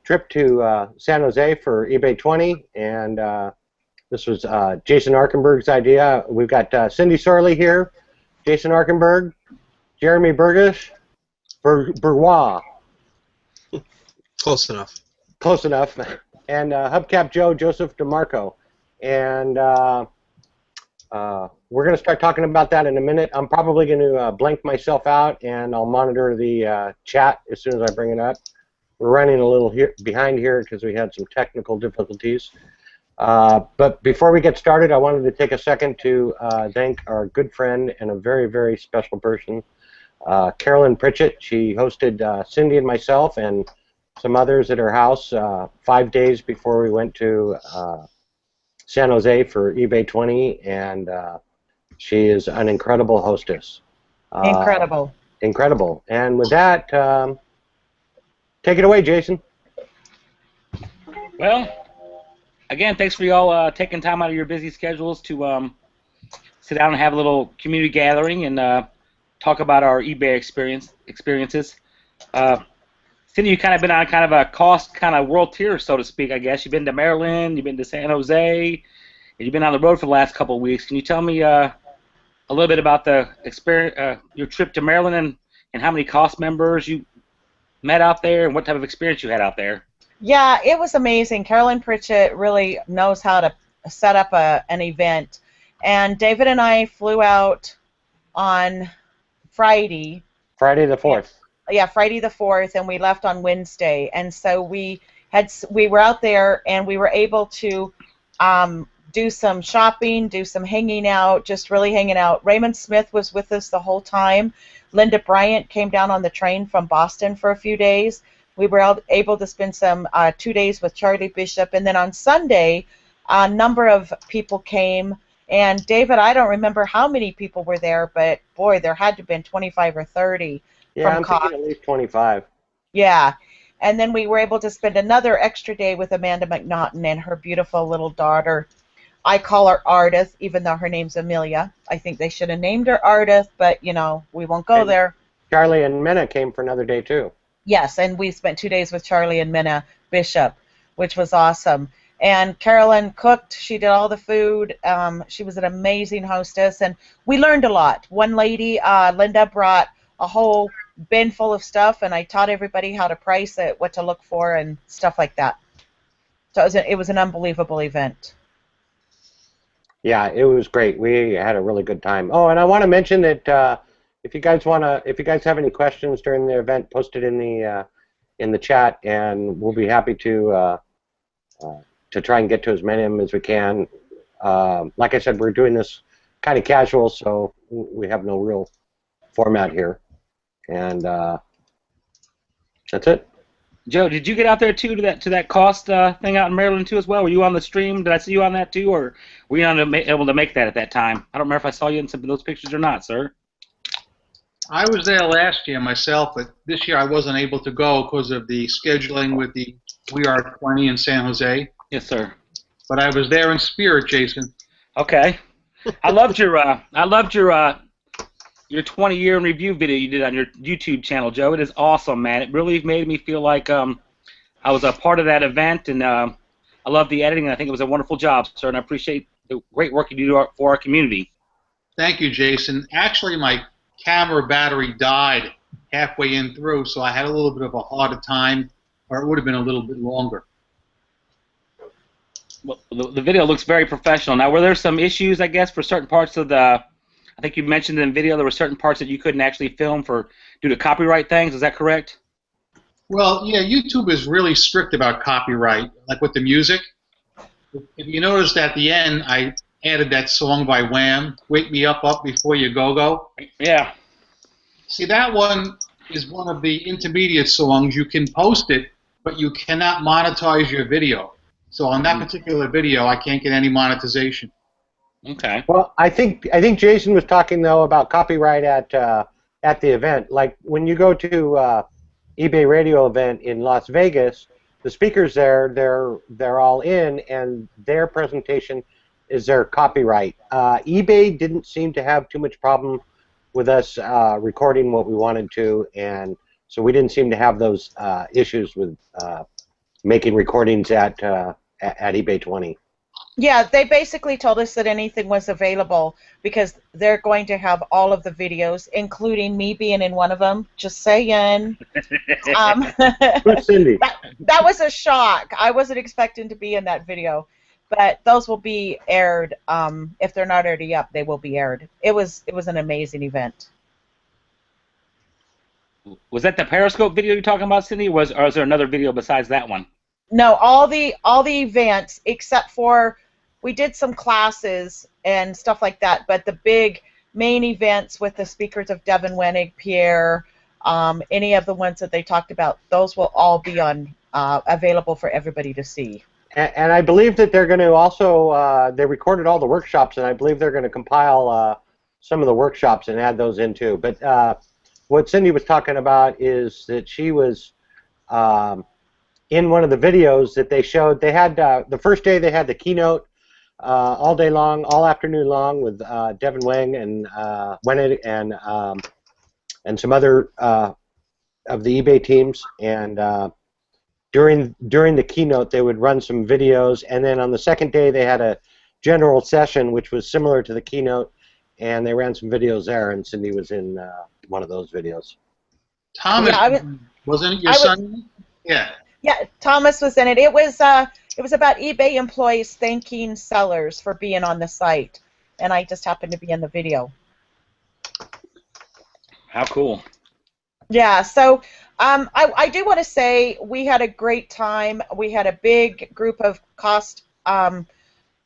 trip to San Jose for eBay 20, and this was Jason Arkenberg's idea. We've got Cindy Sorley here, Jason Arkenberg, Jeremy Burgess, Bourgeois. Close enough. Close enough. And Hubcap Joe, Joseph DeMarco. And we're going to start talking about that in a minute. I'm probably going to blank myself out, and I'll monitor the chat as soon as I bring it up. We're running a little behind here because we had some technical difficulties. But before we get started, I wanted to take a second to thank our good friend and a very, very special person, Carolyn Pritchett. She hosted Cindy and myself and some others at her house 5 days before we went to San Jose for eBay 20, and she is an incredible hostess. Incredible. Incredible. And with that, take it away, Jason. Well, again, thanks for y'all taking time out of your busy schedules to sit down and have a little community gathering and talk about our eBay experiences. Cindy, you've kind of been on kind of a cost kind of world tour, so to speak, I guess. You've been to Maryland, you've been to San Jose, and you've been on the road for the last couple of weeks. Can you tell me a little bit about the experience, your trip to Maryland, and how many cost members you met out there, and what type of experience you had out there? Yeah, it was amazing. Carolyn Pritchett really knows how to set up an event. And David and I flew out on Friday. Friday the 4th. Yeah, Friday the 4th, and we left on Wednesday. And so we were out there, and we were able to do some shopping, do some hanging out, just really hanging out. Raymond Smith was with us the whole time. Linda Bryant came down on the train from Boston for a few days. We were able to spend some 2 days with Charlie Bishop, and then on Sunday, a number of people came. And David, I don't remember how many people were there, but boy, there had to have been 25 or 30. Yeah, I'm thinking at least 25. Yeah, and then we were able to spend another extra day with Amanda McNaughton and her beautiful little daughter. I call her Ardith, even though her name's Amelia. I think they should have named her Ardith, but, you know, we won't go there. Charlie and Minna came for another day, too. Yes, and we spent 2 days with Charlie and Minna Bishop, which was awesome. And Carolyn cooked. She did all the food. She was an amazing hostess, and we learned a lot. One lady, Linda, brought a whole bin full of stuff, and I taught everybody how to price it, what to look for, and stuff like that. So it was an unbelievable event. Yeah, it was great. We had a really good time. Oh, and I want to mention that if you guys have any questions during the event, post it in the chat, and we'll be happy to try and get to as many of them as we can. Like I said, we're doing this kind of casual, so we have no real format here. And that's it. Joe, did you get out there too to that cost thing out in Maryland too as well? Were you on the stream? Did I see you on that too, or were you able to make that at that time? I don't remember if I saw you in some of those pictures or not, sir. I was there last year myself, but this year I wasn't able to go because of the scheduling with the We Are 20 in San Jose. Yes, sir. But I was there in spirit, Jason. Okay. I loved your 20-year in review video you did on your YouTube channel, Joe. It is awesome, man. It really made me feel like I was a part of that event, and I love the editing, and I think it was a wonderful job, sir, and I appreciate the great work you do for our community. Thank you, Jason. Actually, my camera battery died halfway in through, so I had a little bit of a harder time, or it would have been a little bit longer. Well, the video looks very professional. Now, were there some issues, I guess, for certain parts of the... I think you mentioned in the video there were certain parts that you couldn't actually film due to copyright things. Is that correct? Well, yeah, YouTube is really strict about copyright, like with the music. If you noticed at the end, I added that song by Wham, Wake Me Up Before You Go. Yeah. See, that one is one of the intermediate songs. You can post it, but you cannot monetize your video. So on that particular video, I can't get any monetization. Okay. Well, I think Jason was talking though about copyright at the event. Like when you go to eBay Radio event in Las Vegas, the speakers there, they're all in, and their presentation is their copyright. eBay didn't seem to have too much problem with us recording what we wanted to, and so we didn't seem to have those issues with making recordings at eBay 20. Yeah, they basically told us that anything was available because they're going to have all of the videos, including me being in one of them. Just saying. Who's Cindy? That was a shock. I wasn't expecting to be in that video, but those will be aired. If they're not already up, they will be aired. It was an amazing event. Was that the Periscope video you're talking about, Cindy? Or is there another video besides that one? No, all the events except for we did some classes and stuff like that, but the big main events with the speakers of Devin Wenig, Pierre, any of the ones that they talked about, those will all be on available for everybody to see. And I believe that they're going to also, they recorded all the workshops, and I believe they're going to compile some of the workshops and add those in too. But what Cindy was talking about is that she was in one of the videos that they showed. They had, the first day they had the keynote all day long, all afternoon long with Devin Wang and Wenig and some other of the eBay teams. And during the keynote, they would run some videos, and then on the second day they had a general session which was similar to the keynote, and they ran some videos there, and Cindy was in one of those videos. Thomas, Yeah, wasn't it your son? Yeah. Yeah, Thomas was in it. It was about eBay employees thanking sellers for being on the site, and I just happened to be in the video. How cool. Yeah, so I do want to say we had a great time. We had a big group of COST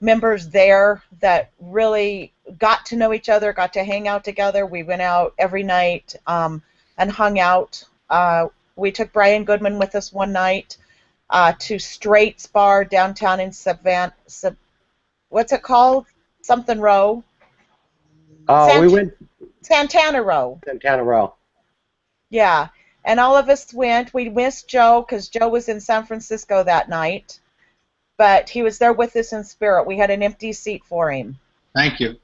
members there that really got to know each other, got to hang out together. We went out every night and hung out. We took Brian Goodman with us one night to Straight's Bar downtown in Savannah. What's it called? Something Row. We went Santana Row. Santana Row. Yeah, and all of us went. We missed Joe because Joe was in San Francisco that night, but he was there with us in spirit. We had an empty seat for him. Thank you.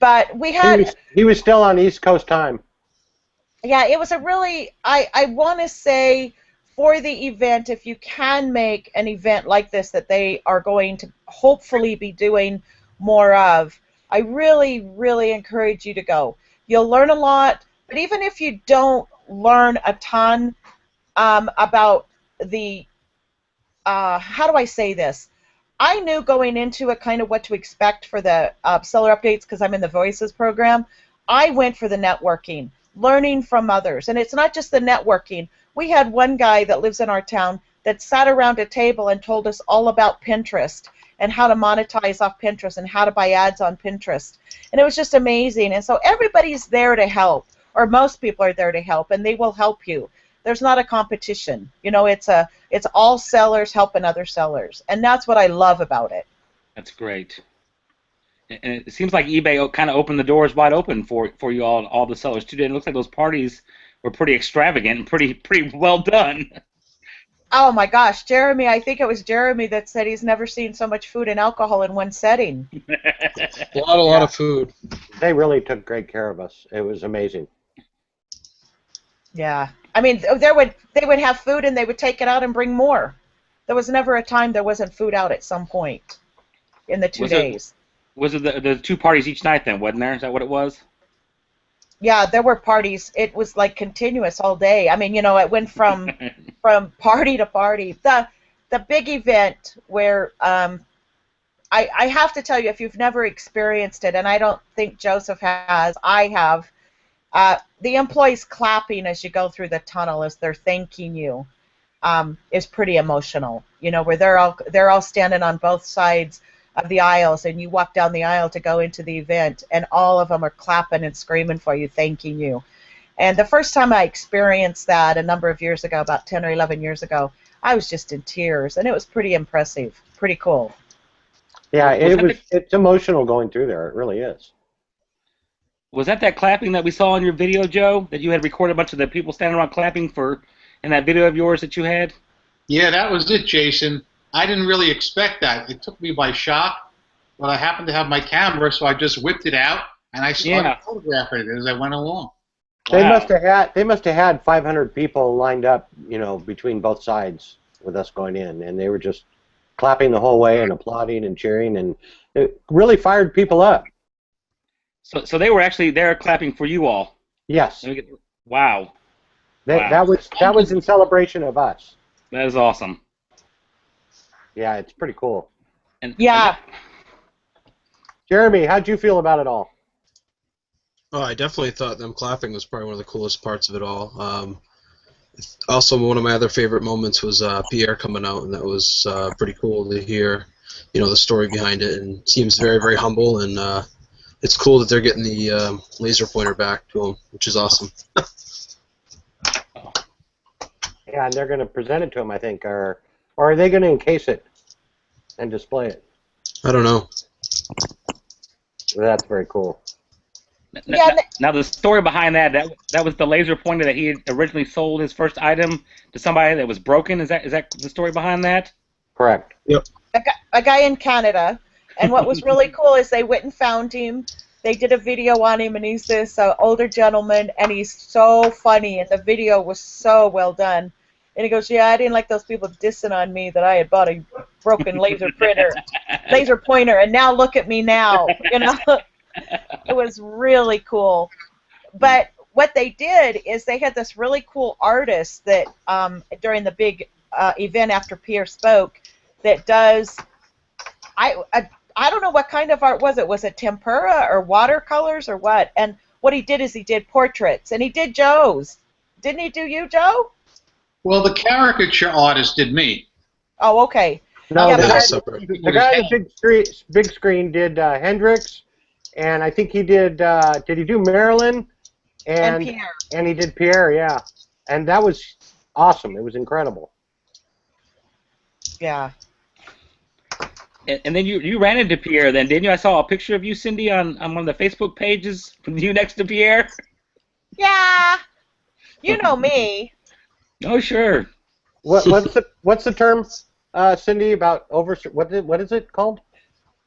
But we had... He was still on East Coast time. Yeah, it was a really... I want to say for the event, if you can make an event like this that they are going to hopefully be doing more of, I really, really encourage you to go. You'll learn a lot. But even if you don't learn a ton about the, how do I say this? I knew going into it kind of what to expect for the seller updates because I'm in the Voices program. I went for the networking, learning from others. And it's not just the networking. We had one guy that lives in our town that sat around a table and told us all about Pinterest and how to monetize off Pinterest and how to buy ads on Pinterest. And it was just amazing. And so everybody's there to help. Or most people are there to help, and they will help you. There's not a competition. You know, it's all sellers helping other sellers, and that's what I love about it. That's great. And it seems like eBay kind of opened the doors wide open for you all the sellers too. It looks like those parties were pretty extravagant and pretty well done. Oh my gosh, Jeremy! I think it was Jeremy that said he's never seen so much food and alcohol in one setting. A lot of food. They really took great care of us. It was amazing. Yeah, I mean, they would have food and they would take it out and bring more. There was never a time there wasn't food out at some point in the 2 days. Was it the 2 parties each night then, wasn't there? Is that what it was? Yeah, there were parties. It was like continuous all day. I mean, you know, it went from party to party. The big event where I have to tell you, if you've never experienced it, and I don't think Joseph has, I have. The employees clapping as you go through the tunnel as they're thanking you is pretty emotional. You know, where they're all standing on both sides of the aisles, and you walk down the aisle to go into the event, and all of them are clapping and screaming for you, thanking you. And the first time I experienced that a number of years ago, about 10 or 11 years ago, I was just in tears, and it was pretty impressive, pretty cool. Yeah, it's emotional going through there. It really is. Was that clapping that we saw in your video, Joe? That you had recorded a bunch of the people standing around clapping in that video of yours that you had? Yeah, that was it, Jason. I didn't really expect that. It took me by shock, but I happened to have my camera, so I just whipped it out, and I started photographing it as I went along. They Wow. must have had 500 people lined up, you know, between both sides with us going in, and they were just clapping the whole way and applauding and cheering, and it really fired people up. So they were actually there clapping for you all. Yes, Wow. Wow. that was in celebration of us. That is awesome. Yeah, it's pretty cool. And Yeah. Jeremy, how'd you feel about it all? Oh, I definitely thought them clapping was probably one of the coolest parts of it all. Also, one of my other favorite moments was Pierre coming out, and that was pretty cool to hear, you know, the story behind it. And seems very, very humble, and it's cool that they're getting the laser pointer back to him, which is awesome. Yeah, and they're going to present it to him, I think, or are they going to encase it and display it? I don't know. Well, that's very cool. Yeah. Now the story behind that was the laser pointer that he had originally sold his first item to somebody that was broken. Is that the story behind that? Correct. A guy in Canada, and what was really cool is they went and found him. They did a video on him, and he's this older gentleman, and he's so funny, and the video was so well done. And he goes, "Yeah, I didn't like those people dissing on me that I had bought a broken laser pointer, and now look at me now." You know, it was really cool. But what they did is they had this really cool artist that during the big event after Pierre spoke that does I don't know what kind of art was it. Was it tempera or watercolors or what? And what he did is he did portraits, and he did Joe's. Didn't he do you, Joe? Well, the caricature artist did me. Oh, okay. No, Yeah, the but guy, separate. the guy on the big screen did Hendrix, and I think he did he do Marilyn? And Pierre. And he did Pierre, yeah. And that was awesome. It was incredible. Yeah. And then you ran into Pierre then, didn't you? I saw a picture of you, Cindy, on one of the Facebook pages with you next to Pierre. Yeah. You know me. Oh, sure. What's the term, Cindy, about what is it called?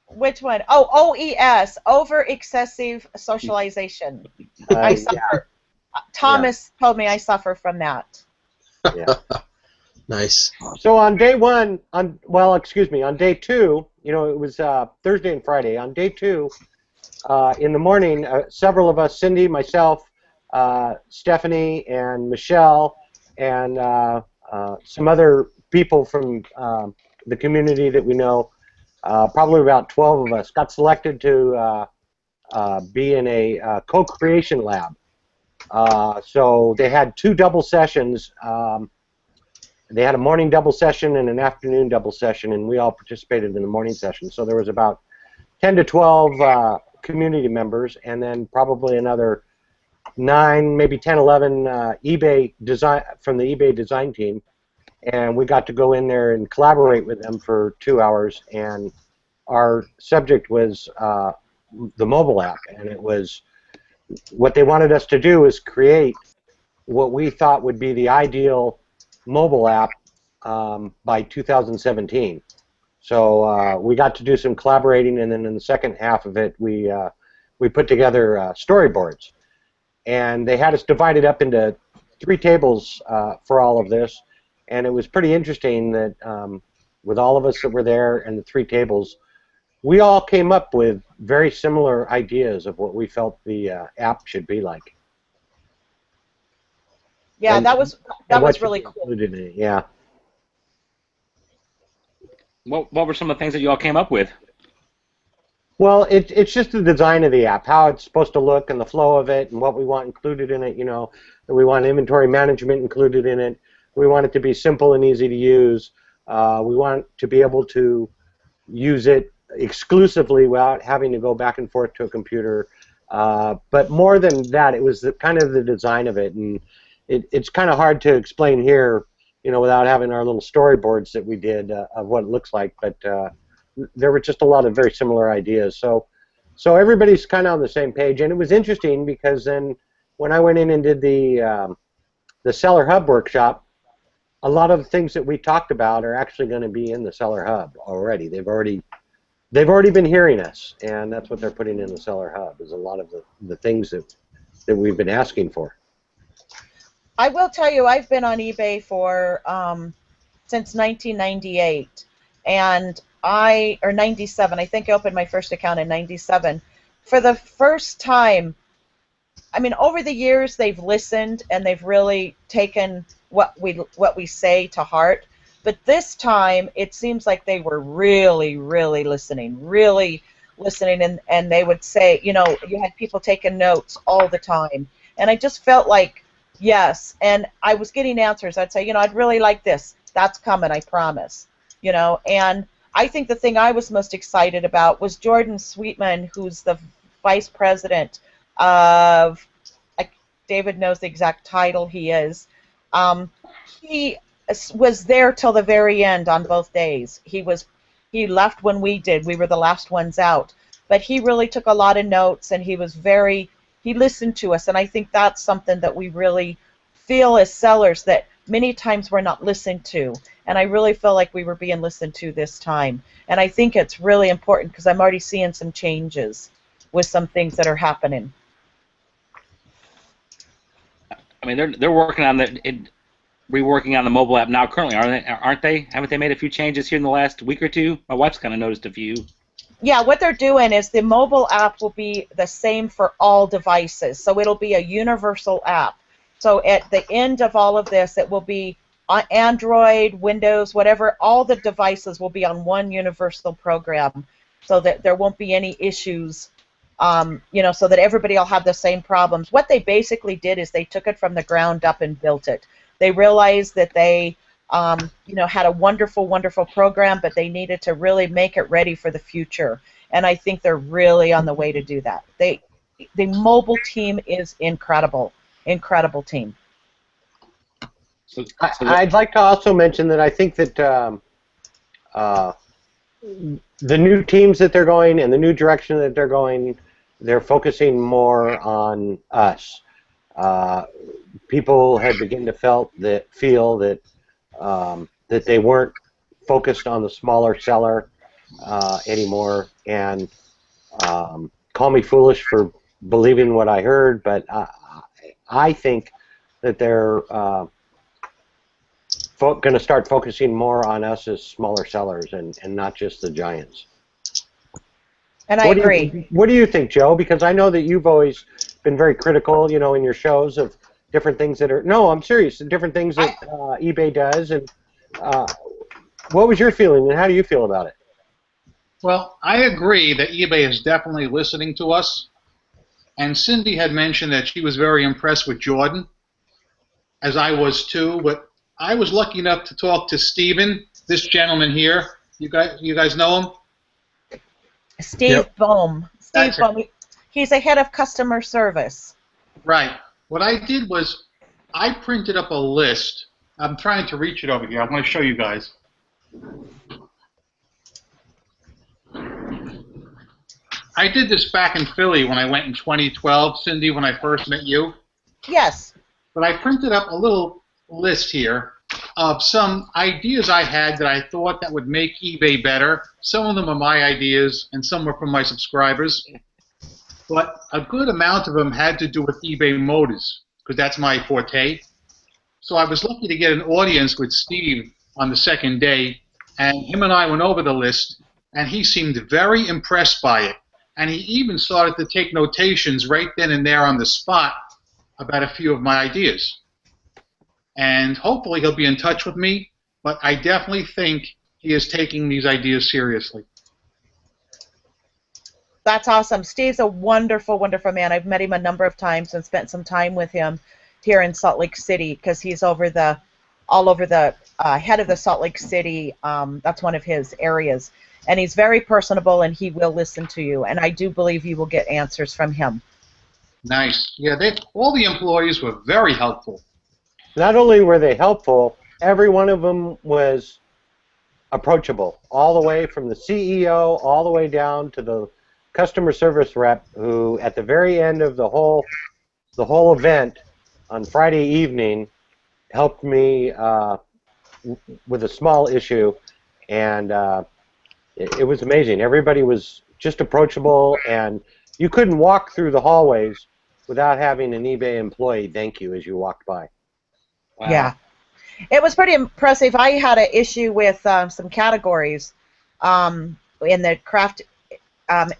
Which one? Oh, OES, over excessive socialization. I suffer. Thomas told me I suffer from that. Yeah. Nice. So on day one, on day two, you know, it was Thursday and Friday. On day two, in the morning, several of us, Cindy, myself, Stephanie, and Michelle, and some other people from the community that we know, probably about 12 of us, got selected to be in a co-creation lab. So they had two double sessions. They had a morning double session and an afternoon double session, and we all participated in the morning session. So there was about 10 to 12 community members, and then probably another 9, maybe 10, 11 eBay design from the eBay design team, and we got to go in there and collaborate with them for 2 hours. And our subject was the mobile app, and it was what they wanted us to do is create what we thought would be the ideal mobile app by 2017. So we got to do some collaborating, and then in the second half of it, we put together storyboards, and they had us divided up into 3 tables for all of this, and it was pretty interesting that with all of us that were there and the 3 tables, we all came up with very similar ideas of what we felt the app should be like. Yeah, And- that was and what really should be cool. included in it, yeah. What were some of the things that you all came up with? Well, it's just the design of the app, how it's supposed to look, and the flow of it, and what we want included in it. You know, we want inventory management included in it. We want it to be simple and easy to use. We want to be able to use it exclusively without having to go back and forth to a computer. But more than that, it was kind of the design of it, and it's kind of hard to explain here, you know, without having our little storyboards that we did of what it looks like. But there were just a lot of very similar ideas. So everybody's kind of on the same page, and it was interesting because then when I went in and did the Seller Hub workshop, a lot of the things that we talked about are actually going to be in the Seller Hub already. They've already been hearing us, and that's what they're putting in the Seller Hub is a lot of the things that we've been asking for. I will tell you, I've been on eBay for since 1998, and or 97. I think I opened my first account in 97. For the first time, I mean, over the years they've listened and they've really taken what we say to heart. But this time, it seems like they were really, really listening, and they would say, you know, you had people taking notes all the time, and I just felt like, yes, and I was getting answers. I'd say, you know, I'd really like this. That's coming, I promise. You know, and I think the thing I was most excited about was Jordan Sweetman, who's the vice president of, David knows the exact title he is. He was there till the very end on both days. He left when we did. We were the last ones out. But he really took a lot of notes, and he listened to us, and I think that's something that we really feel as sellers, that many times we're not listened to, and I really feel like we were being listened to this time. And I think it's really important because I'm already seeing some changes with some things that are happening. I mean, they're working on reworking on the mobile app now currently, aren't they? Haven't they made a few changes here in the last week or two? My wife's kind of noticed a few. Yeah, what they're doing is the mobile app will be the same for all devices, so it'll be a universal app. So at the end of all of this, it will be on Android, Windows, whatever, all the devices will be on one universal program, so that there won't be any issues, you know, so that everybody will have the same problems. What they basically did is they took it from the ground up and built it. They realized that they, you know, had a wonderful, wonderful program, but they needed to really make it ready for the future. And I think they're really on the way to do that. The mobile team is incredible, incredible team. I'd like to also mention that I think that the new teams that they're going and the new direction that they're going, they're focusing more on us. People had begun to feel that that they weren't focused on the smaller seller anymore, and call me foolish for believing what I heard, but I think that they're going to start focusing more on us as smaller sellers and not just the giants. And I agree. What do you think, Joe? Because I know that you've always been very critical, you know, in your shows of different things that are, no, I'm serious, different things that eBay does. And what was your feeling, and how do you feel about it? Well, I agree that eBay is definitely listening to us. And Cindy had mentioned that she was very impressed with Jordan, as I was too. But I was lucky enough to talk to Steven, this gentleman here. You guys know him? Steve Bohm. Steve Bohm. He's a head of customer service. Right. What I did was I printed up a list. I'm trying to reach it over here. I want to show you guys. I did this back in Philly when I went in 2012, Cindy, when I first met you. Yes. But I printed up a little list here of some ideas I had that I thought that would make eBay better. Some of them are my ideas, and some were from my subscribers. But a good amount of them had to do with eBay Motors, because that's my forte. So I was lucky to get an audience with Steve on the second day, and him and I went over the list, and he seemed very impressed by it. And he even started to take notations right then and there on the spot about a few of my ideas. And hopefully he'll be in touch with me, but I definitely think he is taking these ideas seriously. That's awesome. Steve's a wonderful, wonderful man. I've met him a number of times and spent some time with him here in Salt Lake City, because he's all over the head of the Salt Lake City. That's one of his areas. And he's very personable, and he will listen to you. And I do believe you will get answers from him. Nice. Yeah, all the employees were very helpful. Not only were they helpful, every one of them was approachable, all the way from the CEO all the way down to the customer service rep, who at the very end of the whole event on Friday evening helped me with a small issue, and it was amazing. Everybody was just approachable, and you couldn't walk through the hallways without having an eBay employee thank you as you walked by. Wow. Yeah. It was pretty impressive. I had an issue with some categories in the craft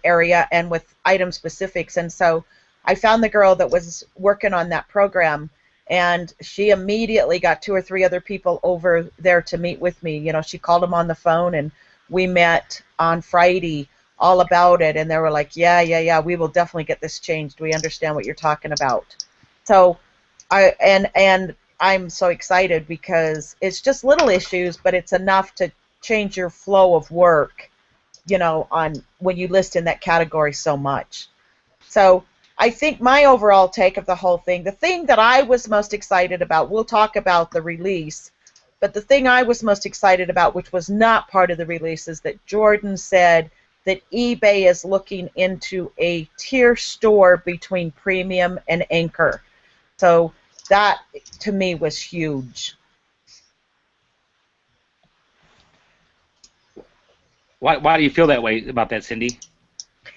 area and with item specifics, and so I found the girl that was working on that program, and she immediately got 2 or 3 other people over there to meet with me. You know, she called them on the phone, and we met on Friday all about it, and they were like, yeah, we will definitely get this changed. We understand what you're talking about. So I'm so excited because it's just little issues, but it's enough to change your flow of work, you know, on when you list in that category so much. So I think my overall take of the whole thing, the thing that I was most excited about, we'll talk about the release, but the thing I was most excited about, which was not part of the release, is that Jordan said that eBay is looking into a tier store between Premium and Anchor. So that, to me, was huge. Why do you feel that way about that, Cindy?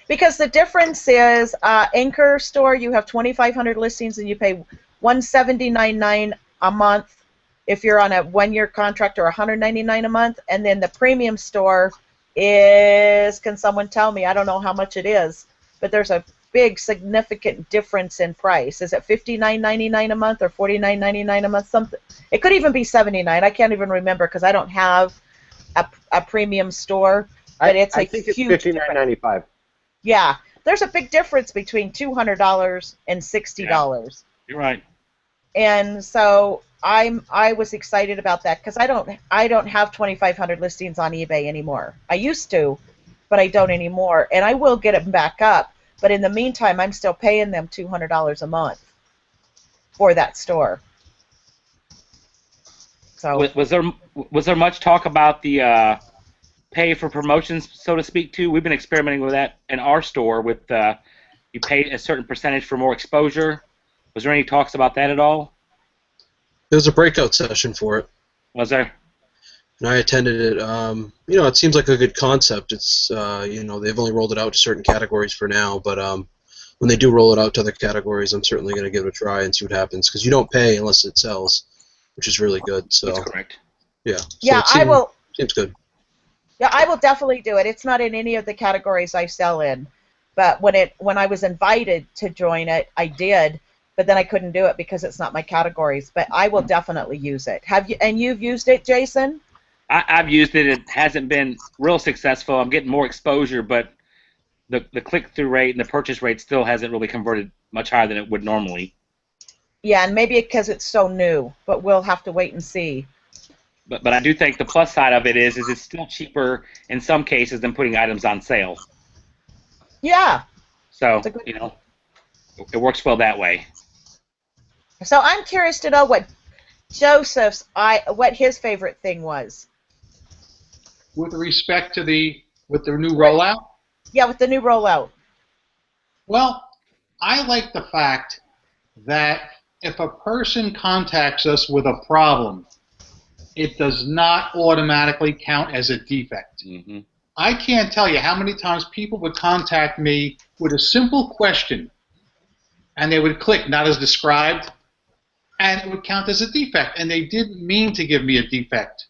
Because the difference is, Anchor Store, you have 2,500 listings and you pay $179.9 a month if you're on a 1-year contract, or $199 a month. And then the Premium Store is, can someone tell me? I don't know how much it is, but there's a big significant difference in price. Is it $59.99 a month or $49.99 a month? Something. It could even be $79. I can't even remember because I don't have a Premium Store. But it's I think it's $59.95. Yeah, there's a big difference between $200 and $60. Yeah, you're right. And so I was excited about that because I don't have 2,500 listings on eBay anymore. I used to, but I don't anymore, and I will get them back up. But in the meantime, I'm still paying them $200 a month for that store. So Was there much talk about the pay for promotions, so to speak, too? We've been experimenting with that in our store with you pay a certain percentage for more exposure. Was there any talks about that at all? There was a breakout session for it. Was there? And I attended it. You know, it seems like a good concept. It's you know, they've only rolled it out to certain categories for now, but when they do roll it out to other categories, I'm certainly going to give it a try and see what happens, because you don't pay unless it sells, which is really good. So That's correct. yeah. So yeah, I will. Seems good. Yeah, I will definitely do it. It's not in any of the categories I sell in, but when I was invited to join it, I did. But then I couldn't do it because it's not my categories. But I will definitely use it. Have you? And you've used it, Jason? I've used it. It hasn't been real successful. I'm getting more exposure, but the click-through rate and the purchase rate still hasn't really converted much higher than it would normally. Yeah, and maybe because it's so new. But we'll have to wait and see. But I do think the plus side of it is it's still cheaper in some cases than putting items on sale. Yeah. So, you know, it works well that way. So I'm curious to know what what his favorite thing was. With respect to the new rollout? Yeah, with the new rollout. Well, I like the fact that if a person contacts us with a problem, it does not automatically count as a defect. Mm-hmm. I can't tell you how many times people would contact me with a simple question, and they would click not as described, and it would count as a defect, and they didn't mean to give me a defect.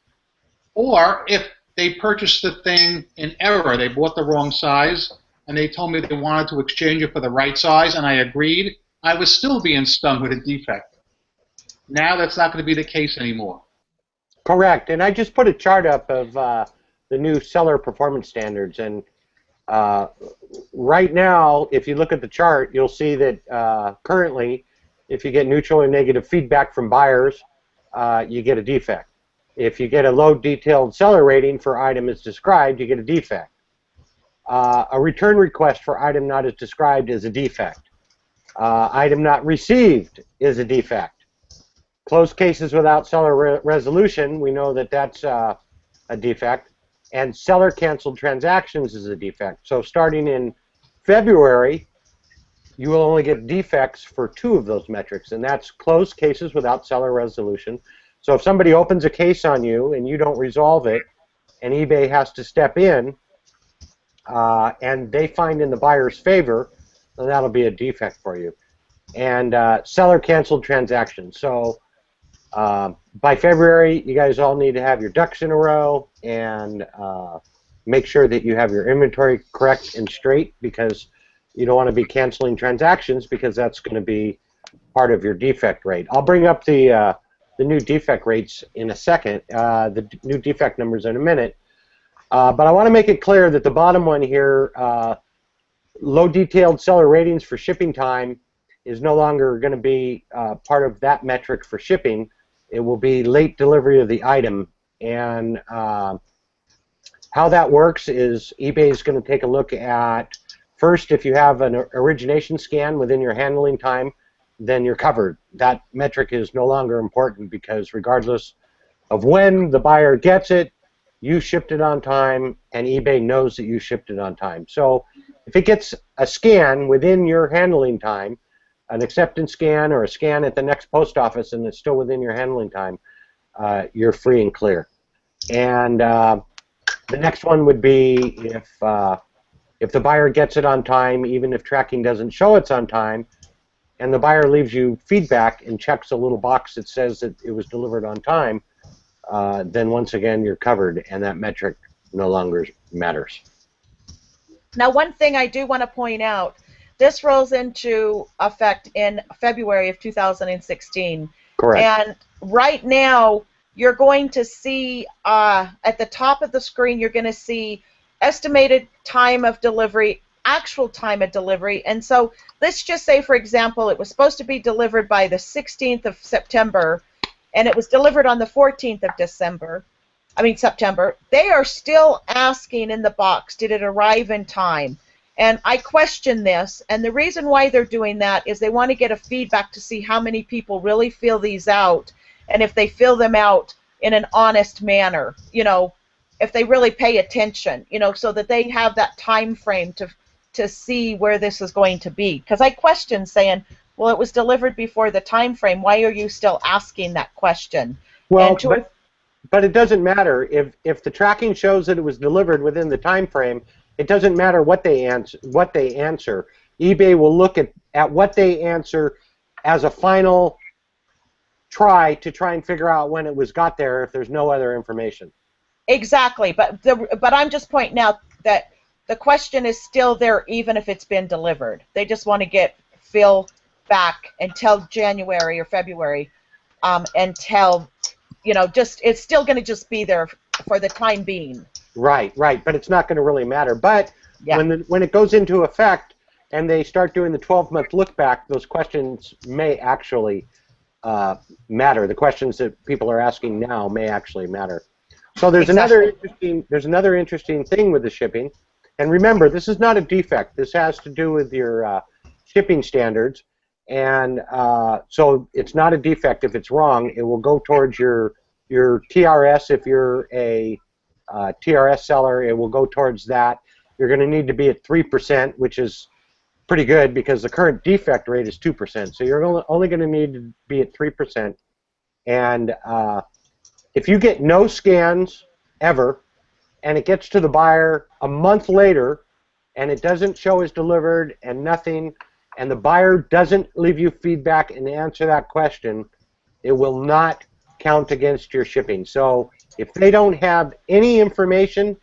Or if they purchased the thing in error, they bought the wrong size, and they told me they wanted to exchange it for the right size, and I agreed, I was still being stung with a defect. Now that's not going to be the case anymore. Correct. And I just put a chart up of the new seller performance standards, and right now, if you look at the chart, you'll see that currently, if you get neutral or negative feedback from buyers, you get a defect. If you get a low detailed seller rating for item as described, you get a defect. A return request for item not as described is a defect. Item not received is a defect. Closed cases without seller resolution, we know that that's a defect. And seller canceled transactions is a defect. So starting in February, you will only get defects for 2 of those metrics, and that's closed cases without seller resolution. So if somebody opens a case on you and you don't resolve it, and eBay has to step in, and they find in the buyer's favor, then that'll be a defect for you. And seller canceled transactions. So By February, you guys all need to have your ducks in a row and make sure that you have your inventory correct and straight, because you don't want to be canceling transactions, because that's going to be part of your defect rate. I'll bring up the new defect rates in a second, the new defect numbers in a minute. But I want to make it clear that the bottom one here, low detailed seller ratings for shipping time, is no longer going to be part of that metric for shipping. It will be late delivery of the item. And how that works is eBay is going to take a look at, first, if you have an origination scan within your handling time, then you're covered. That metric is no longer important, because regardless of when the buyer gets it, you shipped it on time, and eBay knows that you shipped it on time. So if it gets a scan within your handling time, an acceptance scan or a scan at the next post office, and it's still within your handling time, you're free and clear. And the next one would be if the buyer gets it on time, even if tracking doesn't show it's on time, and the buyer leaves you feedback and checks a little box that says that it was delivered on time, then once again you're covered, and that metric no longer matters. Now, one thing I do want to point out, this rolls into effect in February of 2016. Correct. And right now, you're going to see at the top of the screen, you're going to see estimated time of delivery, actual time of delivery. And so let's just say, for example, it was supposed to be delivered by the 16th of September, and it was delivered on the 14th of September. They are still asking in the box, did it arrive in time? And I question this, and the reason why they're doing that is they want to get a feedback to see how many people really fill these out, and if they fill them out in an honest manner, you know, if they really pay attention, you know, so that they have that time frame to see where this is going to be. Because I question saying, well, it was delivered before the time frame. Why are you still asking that question? Well, but it doesn't matter. If the tracking shows that it was delivered within the time frame, it doesn't matter what they answer. eBay will look at what they answer as a final try and figure out when it was got there if there's no other information. Exactly, but I'm just pointing out that the question is still there even if it's been delivered. They just want to get fill back until January or February, until, you know, it's still going to just be there for the time being. Right, but it's not going to really matter. But yeah, when it goes into effect and they start doing the 12-month look back, those questions may actually matter. The questions that people are asking now may actually matter. So there's another interesting thing with the shipping. And remember, this is not a defect. This has to do with your shipping standards. And so it's not a defect if it's wrong. It will go towards your TRS. If you're a TRS seller, it will go towards that. You're going to need to be at 3%, which is pretty good because the current defect rate is 2%. So you're only going to need to be at 3%. And if you get no scans ever, and it gets to the buyer a month later, and it doesn't show as delivered and nothing, and the buyer doesn't leave you feedback and answer that question, it will not count against your shipping. So if they don't have any information,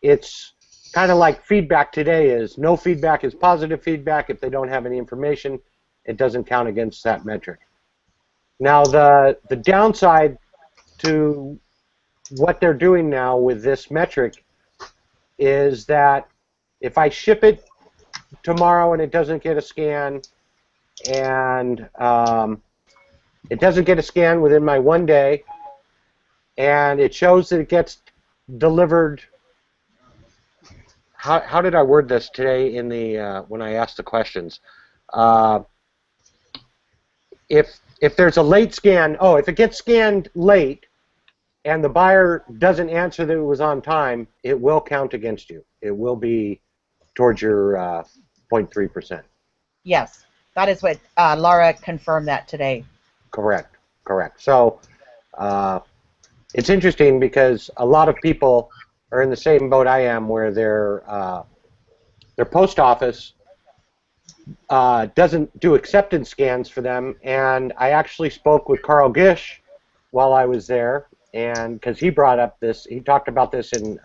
it's kind of like feedback today is. No feedback is positive feedback. If they don't have any information, it doesn't count against that metric. Now the downside to what they're doing now with this metric is that if I ship it tomorrow and it doesn't get a scan, and it doesn't get a scan within my 1 day, and it shows that it gets delivered. How did I word this today in the when I asked the questions? If there's a late scan, if it gets scanned late and the buyer doesn't answer that it was on time, it will count against you. It will be towards your 0.3%. Yes, that is what Laura confirmed that today. Correct. So it's interesting because a lot of people are in the same boat I am, where their post office doesn't do acceptance scans for them. And I actually spoke with Carl Gish while I was there, and because he brought up this, he talked about this in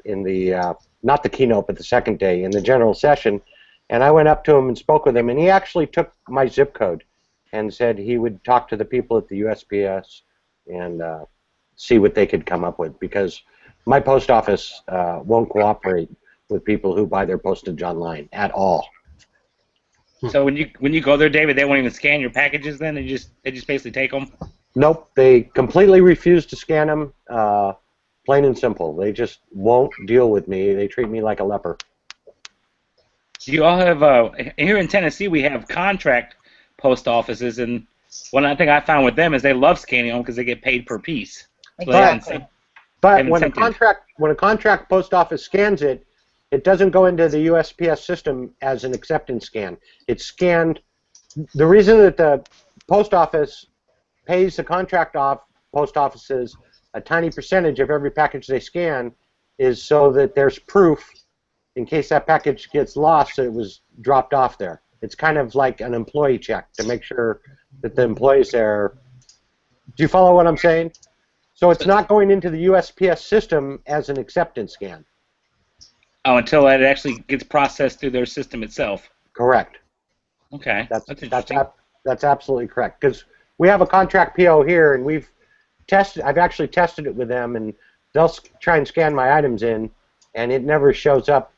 the not the keynote, but the second day in the general session, and I went up to him and spoke with him, and he actually took my zip code and said he would talk to the people at the USPS and see what they could come up with, because my post office won't cooperate with people who buy their postage online at all. So when you go there, David, they won't even scan your packages. Then they just basically take them. Nope, they completely refuse to scan them. Plain and simple. They just won't deal with me. They treat me like a leper. You all have here in Tennessee, we have contract post offices, and one thing I found with them is they love scanning them because they get paid per piece. So Exactly. But when a contract post office scans it, it doesn't go into the USPS system as an acceptance scan. It's scanned. The reason that the post office pays the contract post offices a tiny percentage of every package they scan is so that there's proof in case that package gets lost that it was dropped off there. It's kind of like an employee check to make sure that the employees there. Do you follow what I'm saying? So it's not going into the USPS system as an acceptance scan. Oh, until it actually gets processed through their system itself. Correct. Okay, that's interesting. That's absolutely correct, because we have a contract PO here, and I've actually tested it with them, and they'll try and scan my items in, and it never shows up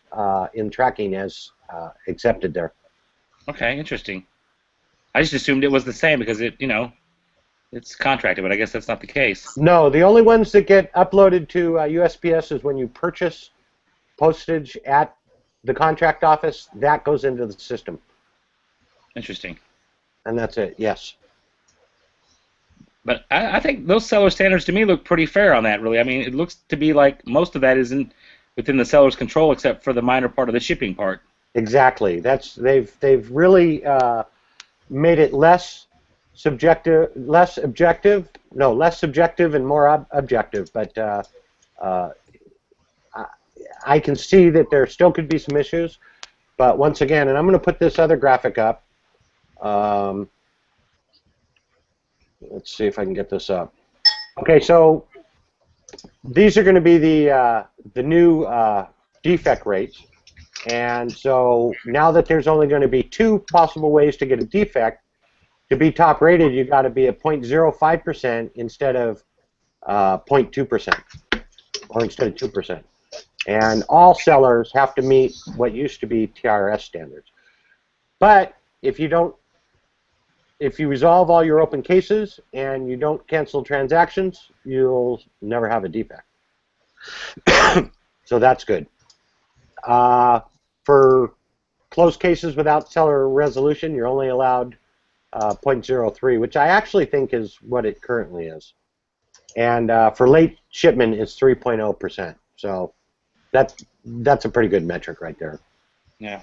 in tracking as accepted there. Okay, interesting. I just assumed it was the same because it's contracted, but I guess that's not the case. No, the only ones that get uploaded to USPS is when you purchase postage at the contract office. That goes into the system. Interesting. And that's it, yes. But I think those seller standards to me look pretty fair on that, really. I mean, it looks to be like most of that isn't within the seller's control except for the minor part of the shipping part. Exactly. They've really made it less subjective and more objective. But I can see that there still could be some issues. But once again, and I'm going to put this other graphic up. Let's see if I can get this up. Okay, so these are going to be the new defect rates. And so now that there's only going to be 2 possible ways to get a defect, to be top rated, you've got to be at 0.05% instead of 0.2%, or instead of 2%. And all sellers have to meet what used to be TRS standards. But if you resolve all your open cases and you don't cancel transactions, you'll never have a defect. So that's good. For closed cases without seller resolution, you're only allowed 0.03, which I actually think is what it currently is. And for late shipment, it's 3.0%. So that's a pretty good metric right there. Yeah.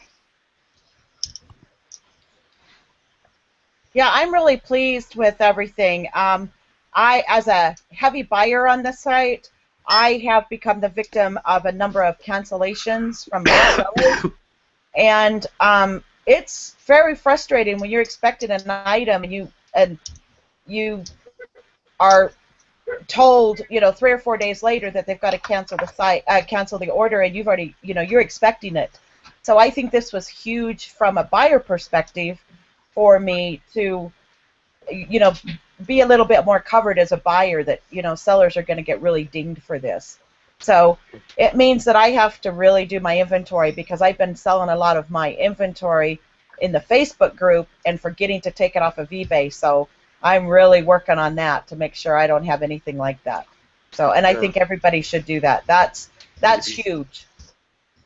Yeah, I'm really pleased with everything. As a heavy buyer on the site, I have become the victim of a number of cancellations from sellers, and it's very frustrating when you're expecting an item and you are told 3 or 4 days later that they've got to cancel the order, and you've already you're expecting it. So I think this was huge from a buyer perspective for me to be a little bit more covered as a buyer, that sellers are going to get really dinged for this. So it means that I have to really do my inventory, because I've been selling a lot of my inventory in the Facebook group and forgetting to take it off of eBay. So I'm really working on that to make sure I don't have anything like that. So, and I think everybody should do that. That's huge.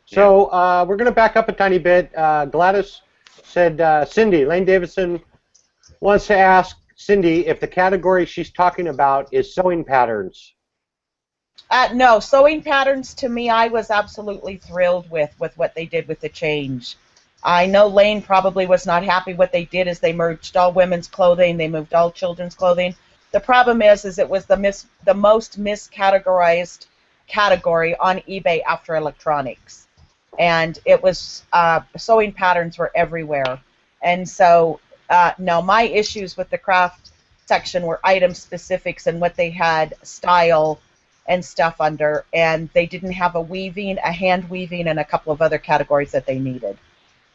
So we're going to back up a tiny bit. Gladys said, Cindy, Lane Davidson wants to ask Cindy if the category she's talking about is sewing patterns. No, sewing patterns, to me, I was absolutely thrilled with what they did with the change. I know Lane probably was not happy. What they did is they merged all women's clothing, they moved all children's clothing. The problem is it was the most miscategorized category on eBay after electronics. And it was, sewing patterns were everywhere. And so, no, my issues with the craft section were item specifics and what they had style and stuff under, and they didn't have a hand weaving, and a couple of other categories that they needed.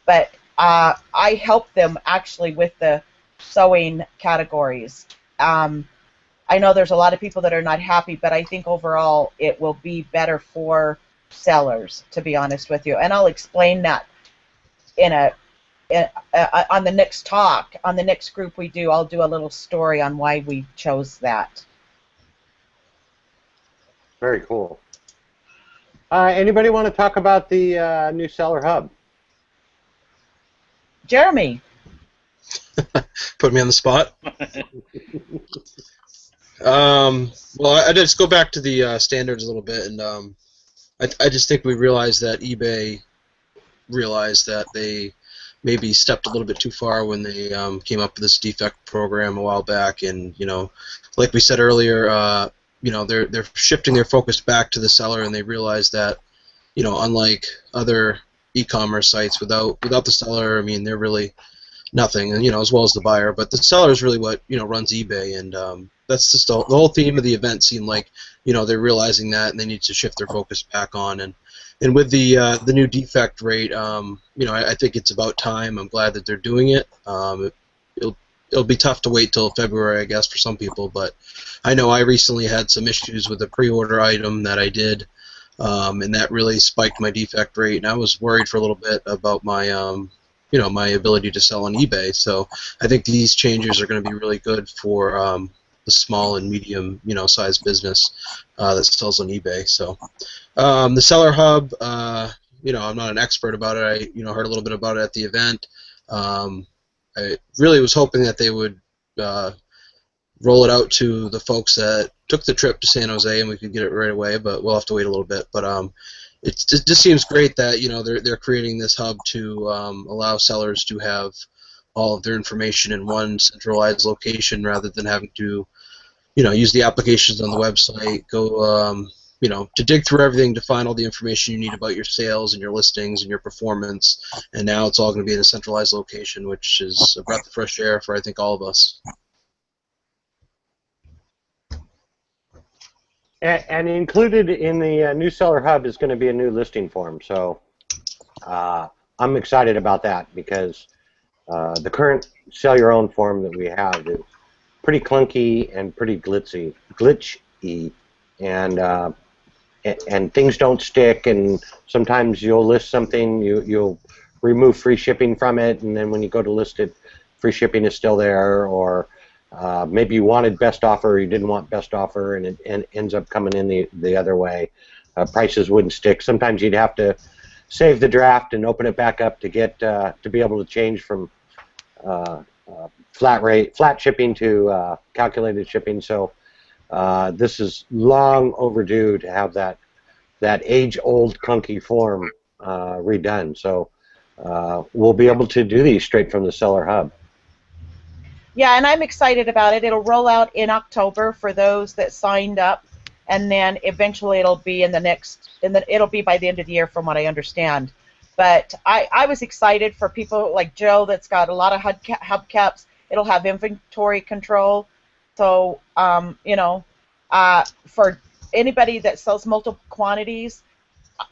But I helped them actually with the sewing categories. I know there's a lot of people that are not happy, but I think overall it will be better for sellers, to be honest with you. And I'll explain that on the next talk, on the next group we do. I'll do a little story on why we chose that. Very cool. Anybody want to talk about the new Seller Hub? Jeremy. Put me on the spot. Well, I just go back to the standards a little bit, and I just think we realized that eBay realized that they maybe stepped a little bit too far when they came up with this defect program a while back, and like we said earlier, they're shifting their focus back to the seller, and they realize that unlike other e-commerce sites, without the seller, I mean, they're really nothing, and as well as the buyer, but the seller is really what runs eBay, and that's just the whole theme of the event. Seemed like they're realizing that, and they need to shift their focus back on, and with the new defect rate, I think it's about time. I'm glad that they're doing it. It'll be tough to wait till February, I guess, for some people, but I know I recently had some issues with a pre-order item that I did, and that really spiked my defect rate, and I was worried for a little bit about my my ability to sell on eBay. So I think these changes are going to be really good for the small and medium sized business that sells on eBay. So the Seller Hub, I'm not an expert about it. I heard a little bit about it at the event. I really was hoping that they would roll it out to the folks that took the trip to San Jose, and we could get it right away, but we'll have to wait a little bit. But it just seems great that they're creating this hub to allow sellers to have all of their information in one centralized location rather than having to use the applications on the website, go to dig through everything to find all the information you need about your sales and your listings and your performance, and now it's all going to be in a centralized location, which is a breath of fresh air for I think all of us. And included in the new Seller Hub is going to be a new listing form, so I'm excited about that because the current Sell Your Own form that we have is pretty clunky and pretty glitchy, and things don't stick, and sometimes you'll list something, you'll remove free shipping from it, and then when you go to list it, free shipping is still there, or maybe you wanted best offer, or you didn't want best offer, and it ends up coming in the other way. Prices wouldn't stick. Sometimes you'd have to save the draft and open it back up to get to be able to change from flat shipping to calculated shipping. So this is long overdue to have that age-old clunky form redone. So we'll be able to do these straight from the Seller Hub. Yeah, and I'm excited about it. It'll roll out in October for those that signed up, and then eventually it'll be it'll be by the end of the year, from what I understand. But I was excited for people like Joe that's got a lot of hubcaps. It'll have inventory control, so for anybody that sells multiple quantities,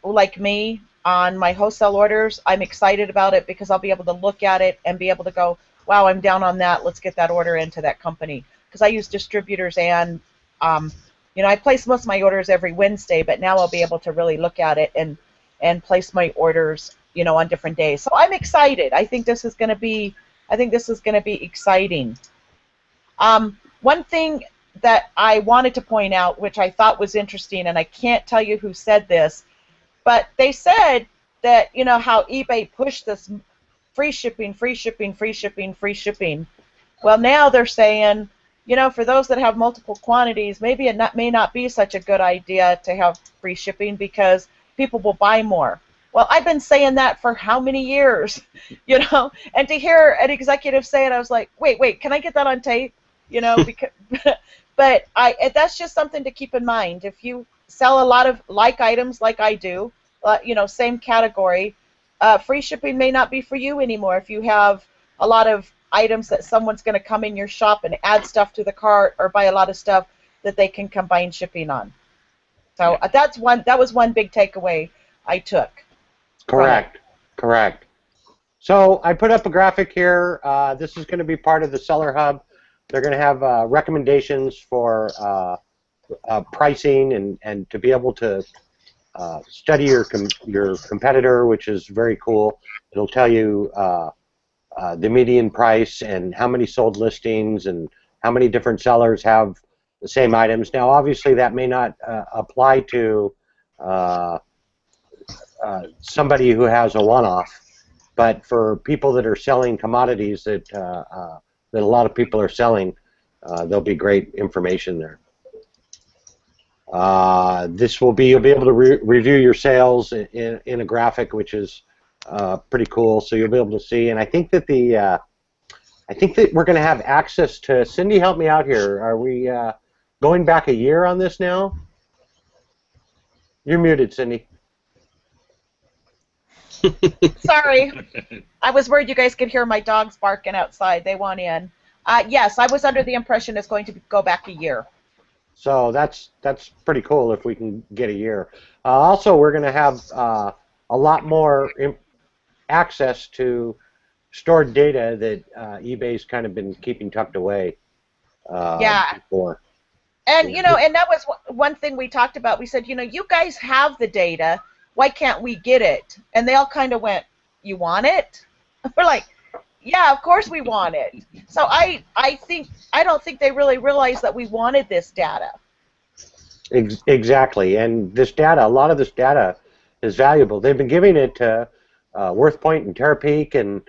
like me on my wholesale orders, I'm excited about it because I'll be able to look at it and be able to go, wow, I'm down on that. Let's get that order into that company. Because I use distributors and, I place most of my orders every Wednesday, but now I'll be able to really look at it and place my orders, on different days. So I'm excited. I think this is going to be exciting. One thing that I wanted to point out, which I thought was interesting, and I can't tell you who said this, but they said that, how eBay pushed this free shipping, free shipping, free shipping, free shipping. Well, now they're saying, for those that have multiple quantities, maybe it may not be such a good idea to have free shipping because people will buy more. Well, I've been saying that for how many years, and to hear an executive say it, I was like, wait, can I get that on tape? Because, but that's just something to keep in mind. If you sell a lot of like items like I do, same category, free shipping may not be for you anymore if you have a lot of items that someone's going to come in your shop and add stuff to the cart or buy a lot of stuff that they can combine shipping on. So that was one big takeaway I took. Correct. Correct. So I put up a graphic here. This is going to be part of the Seller Hub. They're going to have recommendations for pricing and to be able to study your competitor, which is very cool. It'll tell you the median price and how many sold listings and how many different sellers have the same items. Now, obviously, that may not apply to somebody who has a one-off, but for people that are selling commodities that a lot of people are selling, there'll be great information there. You'll be able to review your sales in a graphic, which is pretty cool. So you'll be able to see, and I think that we're going to have access to. Cindy, help me out here. Are we going back a year on this now? You're muted, Cindy. Sorry, I was worried you guys could hear my dogs barking outside. They want in. Yes, I was under the impression it's going to go back a year. So that's pretty cool if we can get a year. Also, we're going to have a lot more access to stored data that eBay's kind of been keeping tucked away before. And and that was one thing we talked about. We said, you guys have the data. Why can't we get it? And they all kind of went, you want it? We're like, yeah, of course we want it. So I don't think they really realized that we wanted this data. Exactly, and this data, a lot of this data is valuable. They've been giving it to WorthPoint and Terapeak, and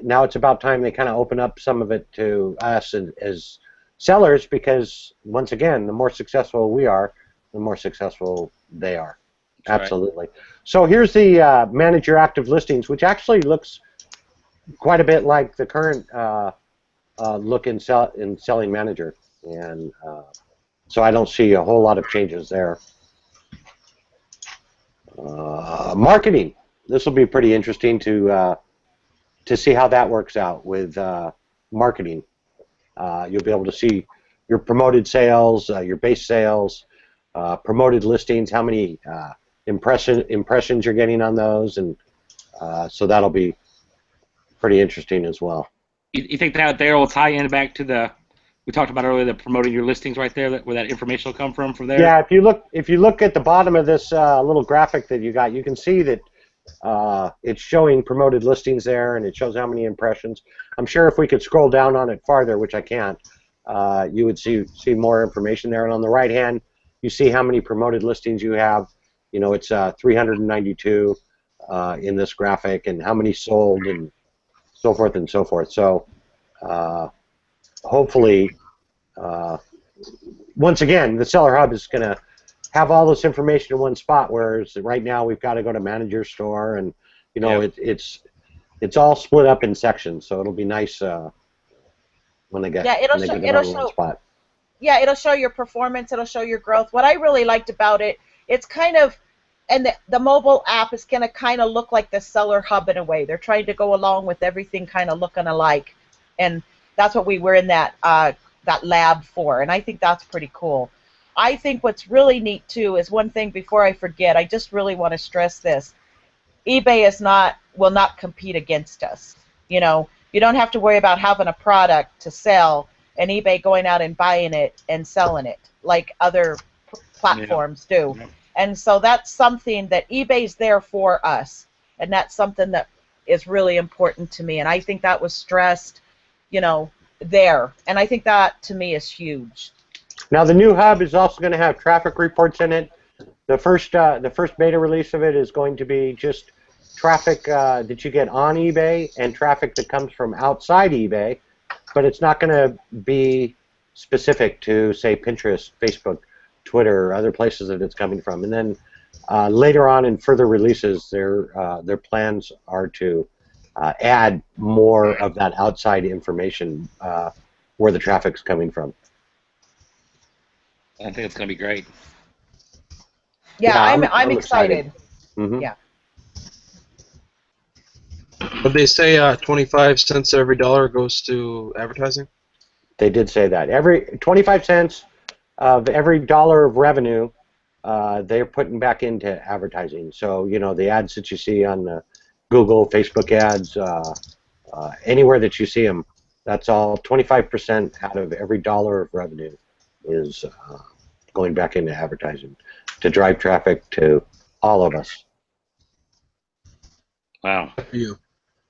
now it's about time they kind of open up some of it to us as sellers, because once again, the more successful we are, the more successful they are. That's absolutely. Right. So here's the manage your active listings, which actually looks quite a bit like the current look in Selling Manager, and so I don't see a whole lot of changes there. Marketing. This will be pretty interesting to see how that works out with marketing. You'll be able to see your promoted sales, your base sales, promoted listings, how many impressions you're getting on those, and so that'll be pretty interesting as well. You think that there will tie in back to the we talked about earlier, the promoting your listings right there, where that information will come from there? Yeah, if you look at the bottom of this little graphic that you got, you can see that it's showing promoted listings there, and it shows how many impressions. I'm sure if we could scroll down on it farther, which I can't, you would see more information there. And on the right hand, you see how many promoted listings you have. It's 392 in this graphic, and how many sold, and so forth and so forth. So hopefully, once again, the Seller Hub is going to have all this information in one spot, whereas right now we've got to go to Manager Store, and it's all split up in sections. So it'll be nice when they get it'll show one spot. Yeah, it'll show your performance. It'll show your growth. What I really liked about it, it's kind of, and the mobile app is going to kind of look like the Seller Hub in a way. They're trying to go along with everything kind of looking alike, and that's what we were in that lab for, and I think that's pretty cool. I think what's really neat too is one thing before I forget. I just really want to stress this: eBay will not compete against us. You don't have to worry about having a product to sell and eBay going out and buying it and selling it like other platforms do. Yeah. And so that's something that eBay's there for us, and that's something that is really important to me. And I think that was stressed, there. And I think that to me is huge. Now the new hub is also going to have traffic reports in it. The first beta release of it is going to be just traffic that you get on eBay and traffic that comes from outside eBay, but it's not going to be specific to, say, Pinterest, Facebook, Twitter, other places that it's coming from. And then later on in further releases, their plans are to add more of that outside information where the traffic's coming from. I think it's going to be great. Yeah, I'm excited. Mm-hmm. Yeah. Did they say 25 cents every dollar goes to advertising? They did say that. Every 25 cents of every dollar of revenue, they're putting back into advertising. So, you know, the ads that you see on Google, Facebook ads, anywhere that you see them, that's all 25% out of every dollar of revenue is going back into advertising to drive traffic to all of us. Wow. You.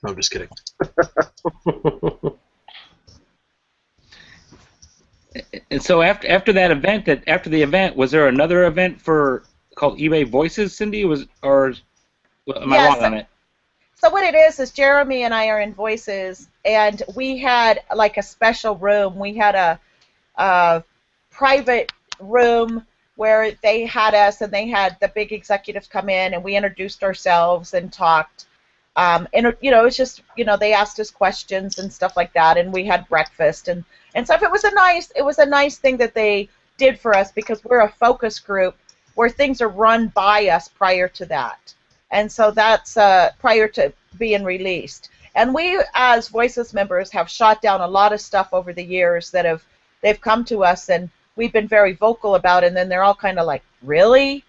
No, I'm just kidding. And so after that event, after the event, was there another event called eBay Voices, Cindy? Am I wrong on it? So what it is Jeremy and I are in Voices, and we had like a special room. We had a private room where they had us, and they had the big executives come in, and we introduced ourselves and talked. And you know, it's just, you know, they asked us questions and stuff like that, and we had breakfast and stuff. It was a nice thing that they did for us, because we're a focus group where things are run by us prior to that, and so that's prior to being released. And we, as Voices members, have shot down a lot of stuff over the years that they've come to us, and we've been very vocal about it. And then they're all kind of like, really?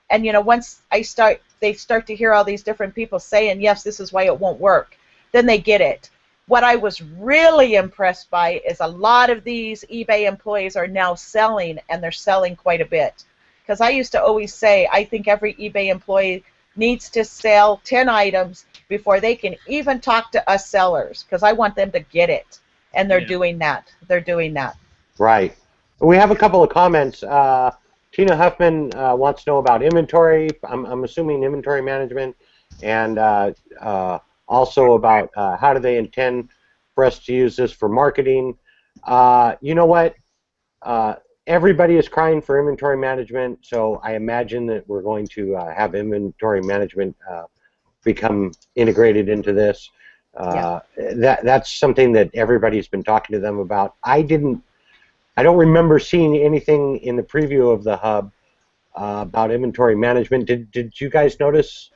And you know, once they start to hear all these different people saying, yes, this is why it won't work, then they get it. What I was really impressed by is a lot of these eBay employees are now selling, and they're selling quite a bit. Because I used to always say, I think every eBay employee needs to sell 10 items before they can even talk to us sellers, because I want them to get it. And they're doing that. They're doing that. Right. We have a couple of comments. Tina Huffman wants to know about inventory. I'm assuming inventory management, and also about how do they intend for us to use this for marketing. You know what? Everybody is crying for inventory management, so I imagine that we're going to have inventory management become integrated into this. That's something that everybody's been talking to them about. I don't remember seeing anything in the preview of the hub about inventory management. Did you guys notice?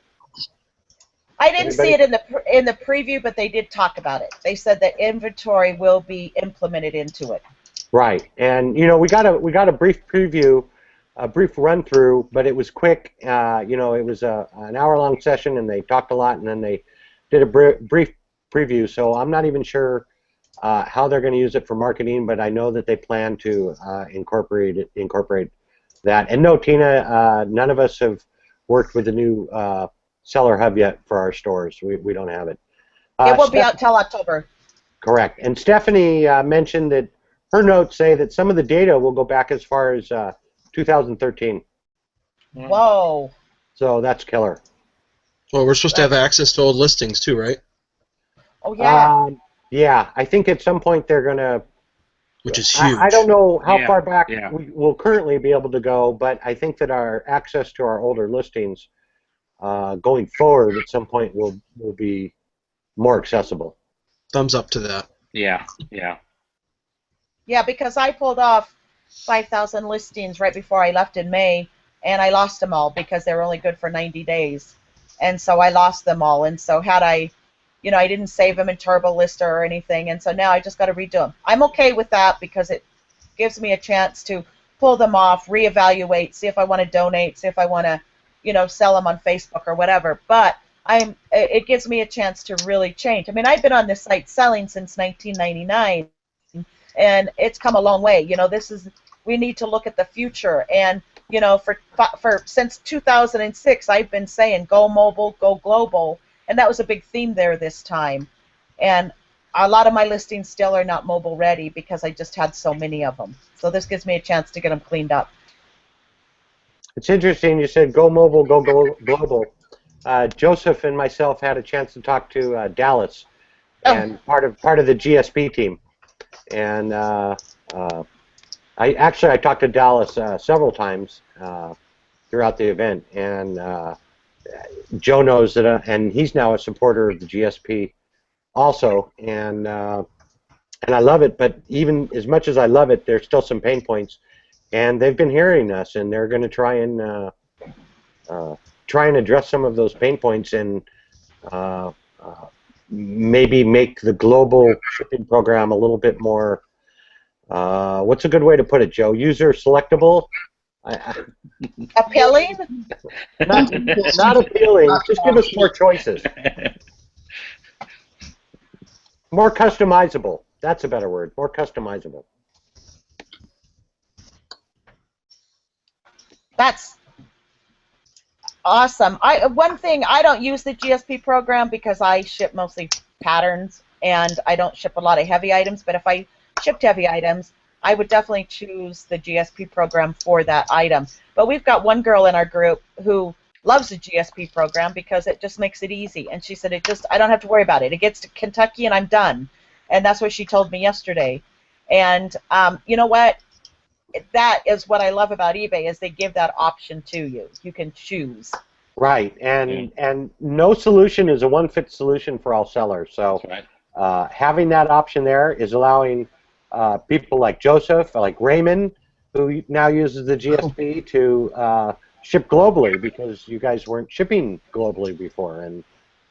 I didn't see it in the preview, but they did talk about it. They said that inventory will be implemented into it. Right, and you know, we got a brief preview, a brief run through, but it was quick. You know, it was an hour-long session, and they talked a lot, and then they did a brief preview. So I'm not even sure how they're going to use it for marketing, but I know that they plan to incorporate that. And no, Tina, none of us have worked with the new seller hub yet for our stores. We don't have it. It won't be out till October. Correct. And Stephanie mentioned that her notes say that some of the data will go back as far as 2013. Whoa. So that's killer. Well, we're supposed to have access to old listings too, right? Oh, yeah. Yeah, I think at some point they're going to... Which is huge. I don't know how far back Yeah. we will currently be able to go, but I think that our access to our older listings going forward at some point will be more accessible. Thumbs up to that. Yeah. Yeah, because I pulled off 5,000 listings right before I left in May, and I lost them all because they were only good for 90 days. And so I lost them all. And so had I, you know, I didn't save them in Turbo Lister or anything, and so now I just got to redo them. I'm okay with that because it gives me a chance to pull them off, reevaluate, see if I want to donate, see if I want to, you know, sell them on Facebook or whatever. But it gives me a chance to really change. I mean, I've been on this site selling since 1999, and it's come a long way. You know, we need to look at the future. And you know, since 2006, I've been saying go mobile, go global, and that was a big theme there this time. And a lot of my listings still are not mobile ready because I just had so many of them. So this gives me a chance to get them cleaned up. It's interesting you said go mobile, go global. Joseph and myself had a chance to talk to Dallas, and part of the GSP team. And I talked to Dallas several times throughout the event, and Joe knows that, and he's now a supporter of the GSP also, and I love it. But even as much as I love it, there's still some pain points, and they've been hearing us, and they're going to try and address some of those pain points and maybe make the global shipping program a little bit more, what's a good way to put it, Joe? User selectable? Appealing? Not appealing, just give us more choices. More customizable. That's a better word. More customizable. That's awesome. One thing, I don't use the GSP program because I ship mostly patterns and I don't ship a lot of heavy items, but if I shipped heavy items, I would definitely choose the GSP program for that item. But we've got one girl in our group who loves the GSP program because it just makes it easy. And she said, I don't have to worry about it. It gets to Kentucky and I'm done. And that's what she told me yesterday. And you know what? That is what I love about eBay is they give that option to you. You can choose. Right, and no solution is a one-fit solution for all sellers. So having that option there is allowing people like Joseph, like Raymond, who now uses the GSP to ship globally because you guys weren't shipping globally before. And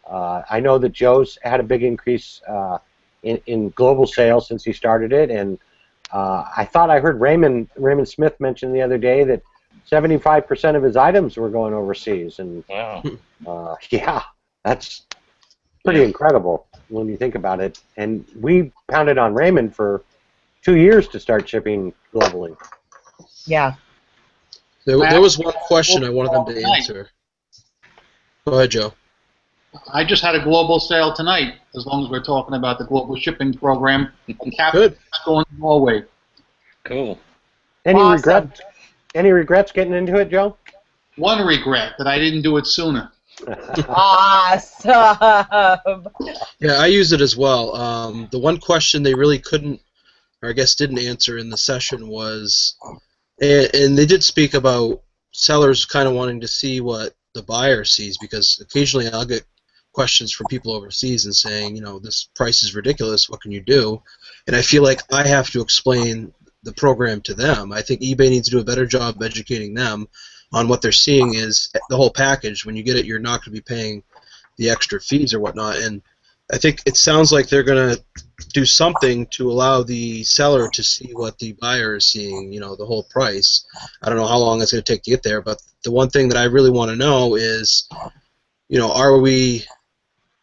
I know that Joe's had a big increase in global sales since he started it, and I thought I heard Raymond Smith mention the other day that 75% of his items were going overseas, and wow. yeah, that's pretty incredible when you think about it. And we pounded on Raymond for 2 years to start shipping globally. Yeah. There was one question I wanted them to answer. Go ahead, Joe. I just had a global sale tonight, as long as we're talking about the global shipping program. Good. Going to Norway. Cool. Any Awesome. regrets? Any regrets getting into it, Joe? One regret, that I didn't do it sooner. Awesome. Yeah, I use it as well. The one question they really couldn't, or I guess didn't answer in the session was, and they did speak about sellers kind of wanting to see what the buyer sees, because occasionally I'll get questions from people overseas and saying, you know, this price is ridiculous, what can you do? And I feel like I have to explain the program to them. I think eBay needs to do a better job educating them on what they're seeing is the whole package. When you get it, you're not going to be paying the extra fees or whatnot. And I think it sounds like they're going to do something to allow the seller to see what the buyer is seeing, you know, the whole price. I don't know how long it's going to take to get there, but the one thing that I really want to know is, you know, are we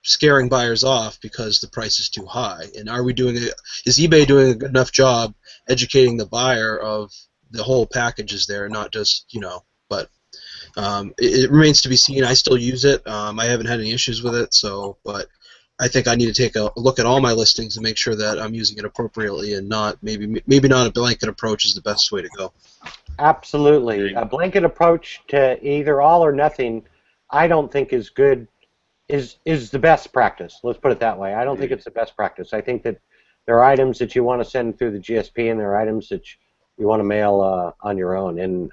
scaring buyers off because the price is too high? And are we doing it? Is eBay doing a good enough job educating the buyer of the whole package is there, not just, you know, but it remains to be seen. I still use it. I haven't had any issues with it, so, but I think I need to take a look at all my listings and make sure that I'm using it appropriately and not maybe not a blanket approach is the best way to go. Absolutely. A blanket approach to either all or nothing, I don't think is good, is the best practice. Let's put it that way. I don't think it's the best practice. I think that there are items that you want to send through the GSP and there are items that you want to mail on your own. And,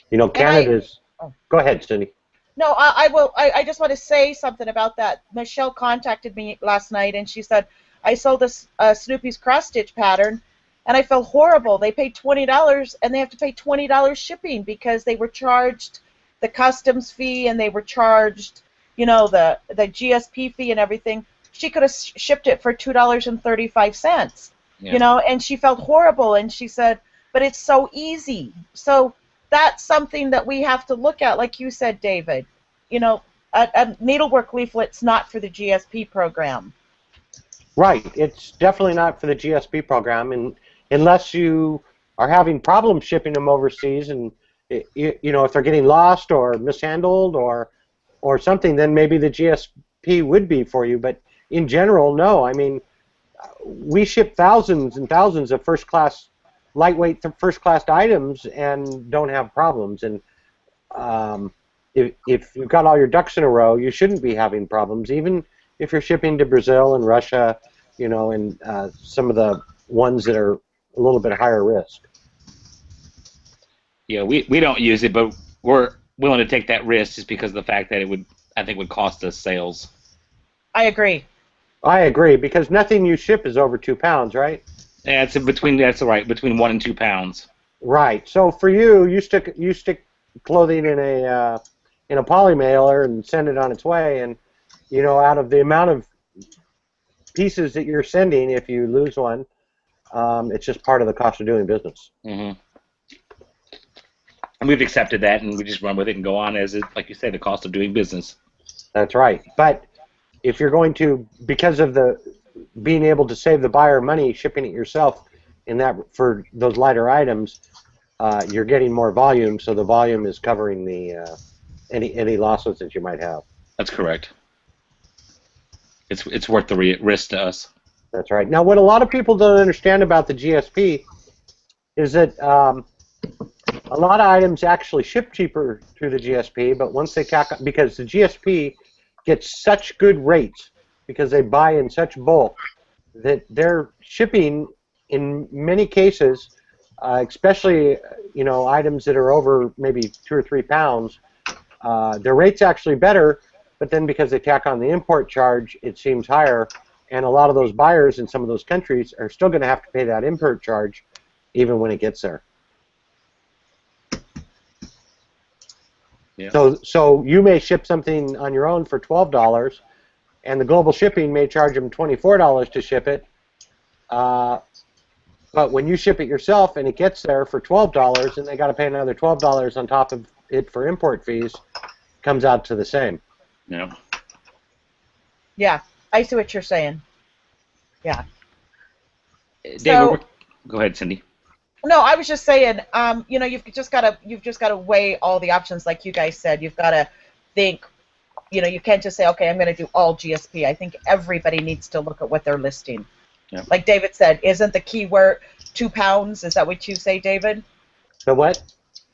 you know, Canada's... Go ahead, Cindy. No, I just want to say something about that. Michelle contacted me last night, and she said, I sold this Snoopy's cross-stitch pattern, and I felt horrible. They paid $20, and they have to pay $20 shipping because they were charged the customs fee, and they were charged, you know, the GSP fee and everything. She could have shipped it for $2.35, you know, and she felt horrible, and she said, but it's so easy. So that's something that we have to look at, like you said, David. You know, a needlework leaflet's not for the GSP program. Right. It's definitely not for the GSP program, and unless you are having problems shipping them overseas, and you know, if they're getting lost or mishandled or something, then maybe the GSP would be for you. But in general, no. I mean, we ship thousands and thousands of first-class, lightweight first-class items and don't have problems. And if you've got all your ducks in a row, you shouldn't be having problems, even if you're shipping to Brazil and Russia, you know, and some of the ones that are a little bit higher risk. Yeah, we don't use it, but we're willing to take that risk just because of the fact that it would, I think, would cost us sales. I agree. I agree, because nothing you ship is over 2 pounds, right? Yeah, it's that's right, between 1 and 2 pounds. Right. So for you stick clothing in a poly mailer and send it on its way, and you know, out of the amount of pieces that you're sending, if you lose one, it's just part of the cost of doing business. Mm-hmm. And we've accepted that, and we just run with it and go on as it, like you say, the cost of doing business. That's right. But if you're going to, because of the being able to save the buyer money shipping it yourself, in that for those lighter items, you're getting more volume, so the volume is covering the any losses that you might have. That's correct. It's worth the risk to us. That's right. Now, what a lot of people don't understand about the GSP is that a lot of items actually ship cheaper through the GSP, but once they because the GSP gets such good rates because they buy in such bulk that their shipping, in many cases, especially items that are over maybe 2 or 3 pounds, their rate's actually better, but then because they tack on the import charge, it seems higher, and a lot of those buyers in some of those countries are still going to have to pay that import charge even when it gets there. Yeah. So you may ship something on your own for $12, and the global shipping may charge them $24 to ship it, but when you ship it yourself and it gets there for $12 and they got to pay another $12 on top of it for import fees, comes out to the same. Yeah. Yeah, I see what you're saying. Yeah. David, go ahead, Cindy. No, I was just saying, you've just got to weigh all the options, like you guys said. You've got to think, you can't just say, okay, I'm going to do all GSP. I think everybody needs to look at what they're listing. Yeah. Like David said, isn't the key word 2 pounds? Is that what you say, David? The what?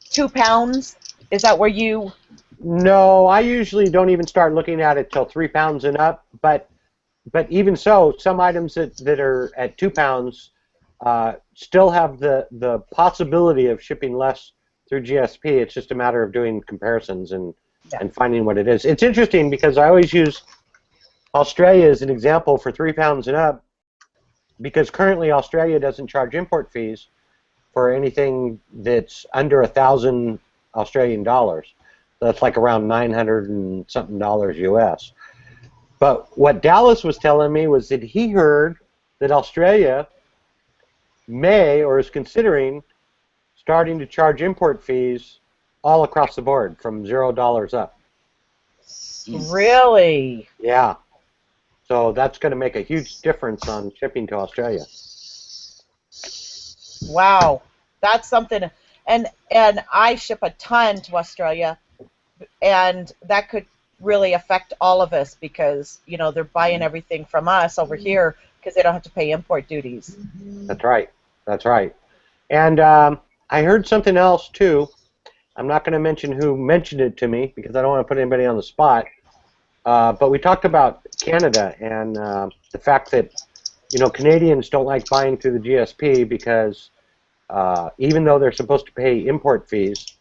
2 pounds? Is that where you? No, I usually don't even start looking at it till 3 pounds and up. But even so, some items that are at 2 pounds still have the possibility of shipping less through GSP. It's just a matter of doing comparisons and finding what it is. It's interesting because I always use Australia as an example for 3 pounds and up, because currently Australia doesn't charge import fees for anything that's under 1,000 Australian dollars. That's like around 900 and something dollars US. But what Dallas was telling me was that he heard that Australia may or is considering starting to charge import fees all across the board from $0 up. Really? Yeah. So that's going to make a huge difference on shipping to Australia. Wow, that's something. And I ship a ton to Australia, and that could really affect all of us because they're buying everything from us over here because they don't have to pay import duties. That's right. That's right. And I heard something else too. I'm not going to mention who mentioned it to me because I don't want to put anybody on the spot. But we talked about Canada and the fact that Canadians don't like buying through the GSP because even though they're supposed to pay import fees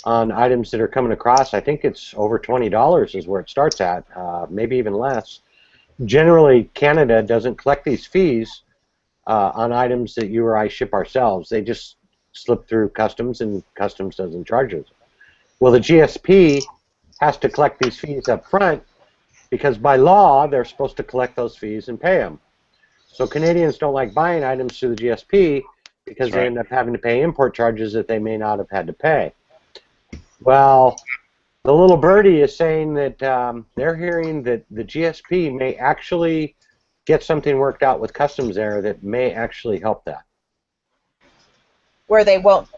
on items that are coming across, I think it's over $20 is where it starts at, maybe even less. Generally, Canada doesn't collect these fees on items that you or I ship ourselves. They just slip through customs, and customs doesn't charge us. Well, the GSP has to collect these fees up front because by law they're supposed to collect those fees and pay them. So Canadians don't like buying items through the GSP because they end up having to pay import charges that they may not have had to pay. Well, the little birdie is saying that they're hearing that the GSP may actually get something worked out with customs there that may actually help that. Where they won't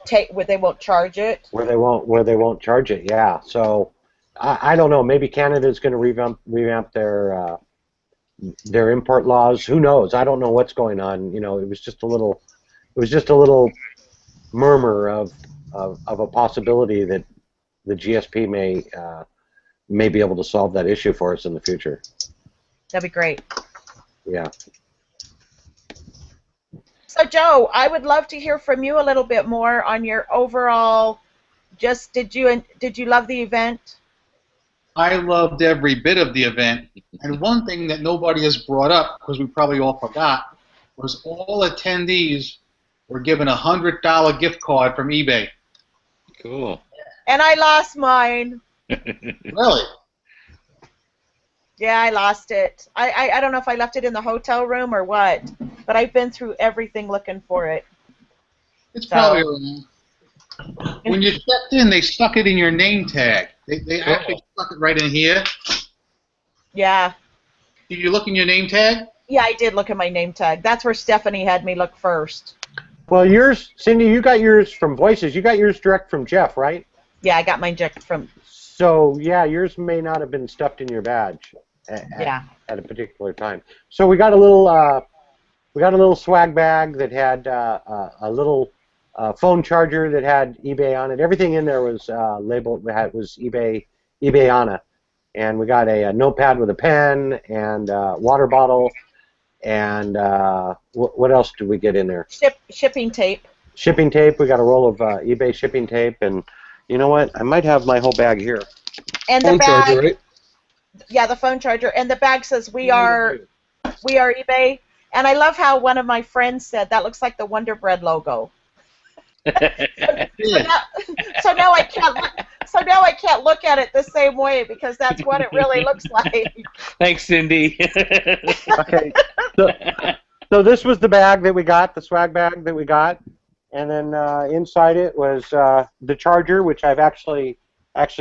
charge it. Where they won't charge it. Yeah. So I don't know. Maybe Canada's going to revamp their import laws. Who knows? I don't know what's going on. It was just a little murmur of a possibility that the GSP may be able to solve that issue for us in the future. That'd be great. Yeah. So Joe, I would love to hear from you a little bit more on your overall. Did you love the event? I loved every bit of the event. And one thing that nobody has brought up, because we probably all forgot, was all attendees were given a $100 gift card from eBay. Cool. And I lost mine. Really? Yeah, I lost it. I don't know if I left it in the hotel room or what, but I've been through everything looking for it. It's So- probably around. When you checked in, they stuck it in your name tag. They actually stuck it right in here. Yeah. Did you look in your name tag? Yeah, I did look at my name tag. That's where Stephanie had me look first. Well, yours, Cindy, you got yours from Voices. You got yours direct from Jeff, right? Yeah, I got mine direct from. So, yeah, yours may not have been stuffed in your badge Yeah. at a particular time. So we got a little swag bag that had a little phone charger that had eBay on it. Everything in there was labeled was eBay on it. And we got a notepad with a pen and water bottle. And what else did we get in there? Shipping tape. Shipping tape. We got a roll of eBay shipping tape. And you know what? I might have my whole bag here. And Phone the bag. charger, right? Yeah, the phone charger. And the bag says we are eBay. And I love how one of my friends said that looks like the Wonder Bread logo. So now I can't look. So now I can't look at it the same way because that's what it really looks like. Thanks, Cindy. Okay. So this was the bag that we got, the swag bag that we got, and then inside it was the charger, which I've actually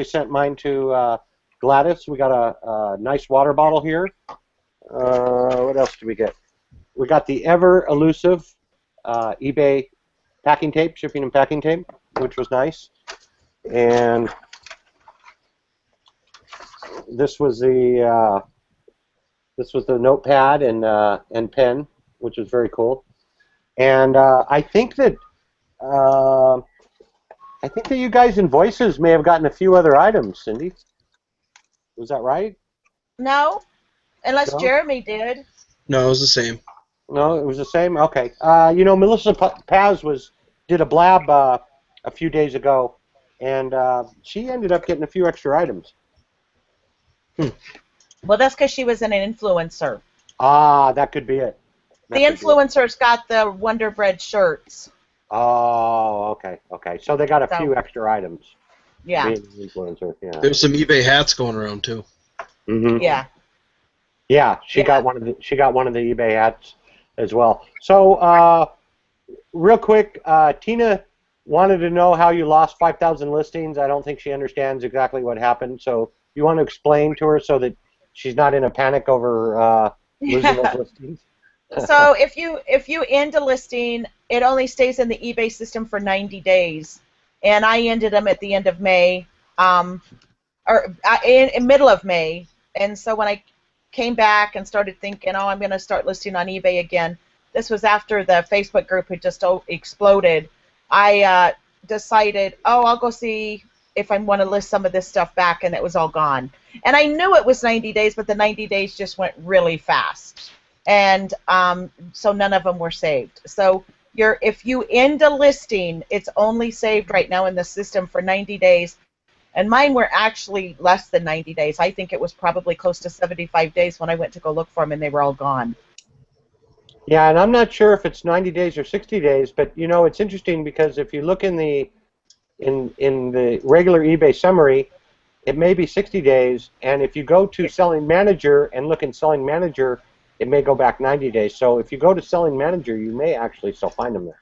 sent mine to Gladys. We got a nice water bottle here. What else did we get? We got the ever elusive eBay packing tape, shipping and packing tape, which was nice. And this was the notepad and pen, which was very cool. And I think that you guys in Voices may have gotten a few other items, Cindy. Was that right? No, unless No? Jeremy did. No, it was the same. No, it was the same. Okay. You know, Melissa Paz did a blab a few days ago, and she ended up getting a few extra items. Well, that's because she was an influencer. Ah, that could be it. The influencers got the Wonder Bread shirts. Oh, okay, okay. So they got a few extra items. Yeah. Being an influencer, yeah. There's some eBay hats going around too. Mm-hmm. Yeah. Yeah, she got one of the eBay hats as well. So, real quick, Tina wanted to know how you lost 5,000 listings. I don't think she understands exactly what happened. So, you want to explain to her so that she's not in a panic over losing those listings? So if you end a listing, it only stays in the eBay system for 90 days, and I ended them at the end of May, or in middle of May, and so when I came back and started thinking, oh, I'm going to start listing on eBay again. This was after the Facebook group had just exploded. I decided, oh, I'll go see if I want to list some of this stuff back, and it was all gone. And I knew it was 90 days, but the 90 days just went really fast. And so none of them were saved. So if you end a listing, it's only saved right now in the system for 90 days. And mine were actually less than 90 days. I think it was probably close to 75 days when I went to go look for them, and they were all gone. Yeah, and I'm not sure if it's 90 days or 60 days, but you know, it's interesting because if you look in the regular eBay summary, it may be 60 days, and if you go to Selling Manager and look in Selling Manager, it may go back 90 days. So if you go to Selling Manager, you may actually still find them there.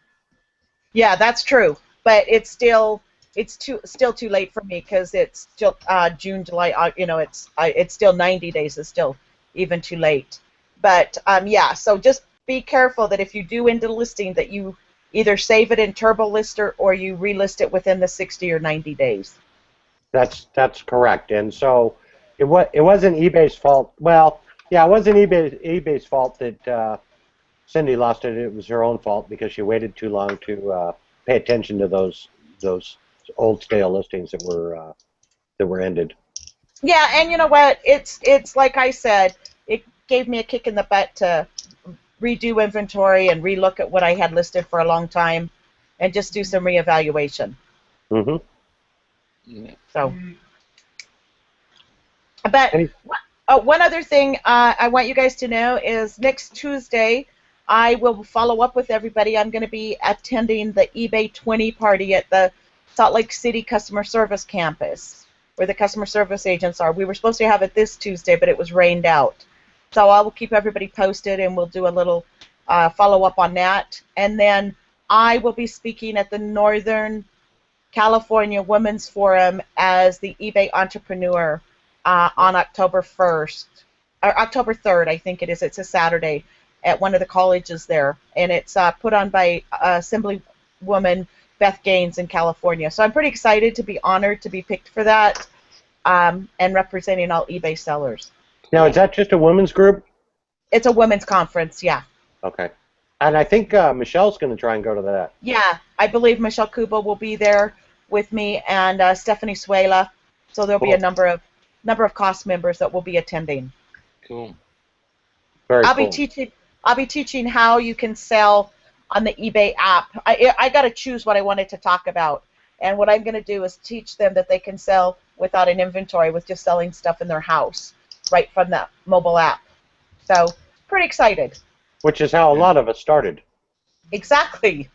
Yeah, that's true, but it's still too late for me because it's still June, July. You know, it's still 90 days. It's still even too late. But yeah, so just be careful that if you do end a listing, that you either save it in Turbo Lister or you relist it within the 60 or 90 days. That's correct. And so it wasn't eBay's fault. Well, yeah, it wasn't eBay's fault that Cindy lost it. It was her own fault because she waited too long to pay attention to those old stale listings that were ended. Yeah, and you know what? It's like I said, it gave me a kick in the butt to redo inventory and relook at what I had listed for a long time, and just do some reevaluation. Mm-hmm. So, but one other thing I want you guys to know is next Tuesday I will follow up with everybody. I'm going to be attending the eBay 20 party at the Salt Lake City Customer Service Campus. where the customer service agents are. We were supposed to have it this Tuesday, but it was rained out. So I will keep everybody posted, and we'll do a little follow-up on that. And then I will be speaking at the Northern California Women's Forum as the eBay entrepreneur on October 1st, or October 3rd, I think it is. It's a Saturday at one of the colleges there, and it's put on by Assemblywoman Beth Gaines in California. So I'm pretty excited to be honored to be picked for that, and representing all eBay sellers. Now, is that just a women's group? It's a women's conference, yeah. Okay. And I think Michelle's going to try and go to that. Yeah, I believe Michelle Kuba will be there with me, and Stephanie Suela. So there'll be a number of cost members that will be attending. Cool. Very I'll cool. be teaching how you can sell on the eBay app. I got to choose what I wanted to talk about, and what I'm going to do is teach them that they can sell without an inventory, with just selling stuff in their house right from the mobile app. So pretty excited. Which is how a lot of us started. Exactly.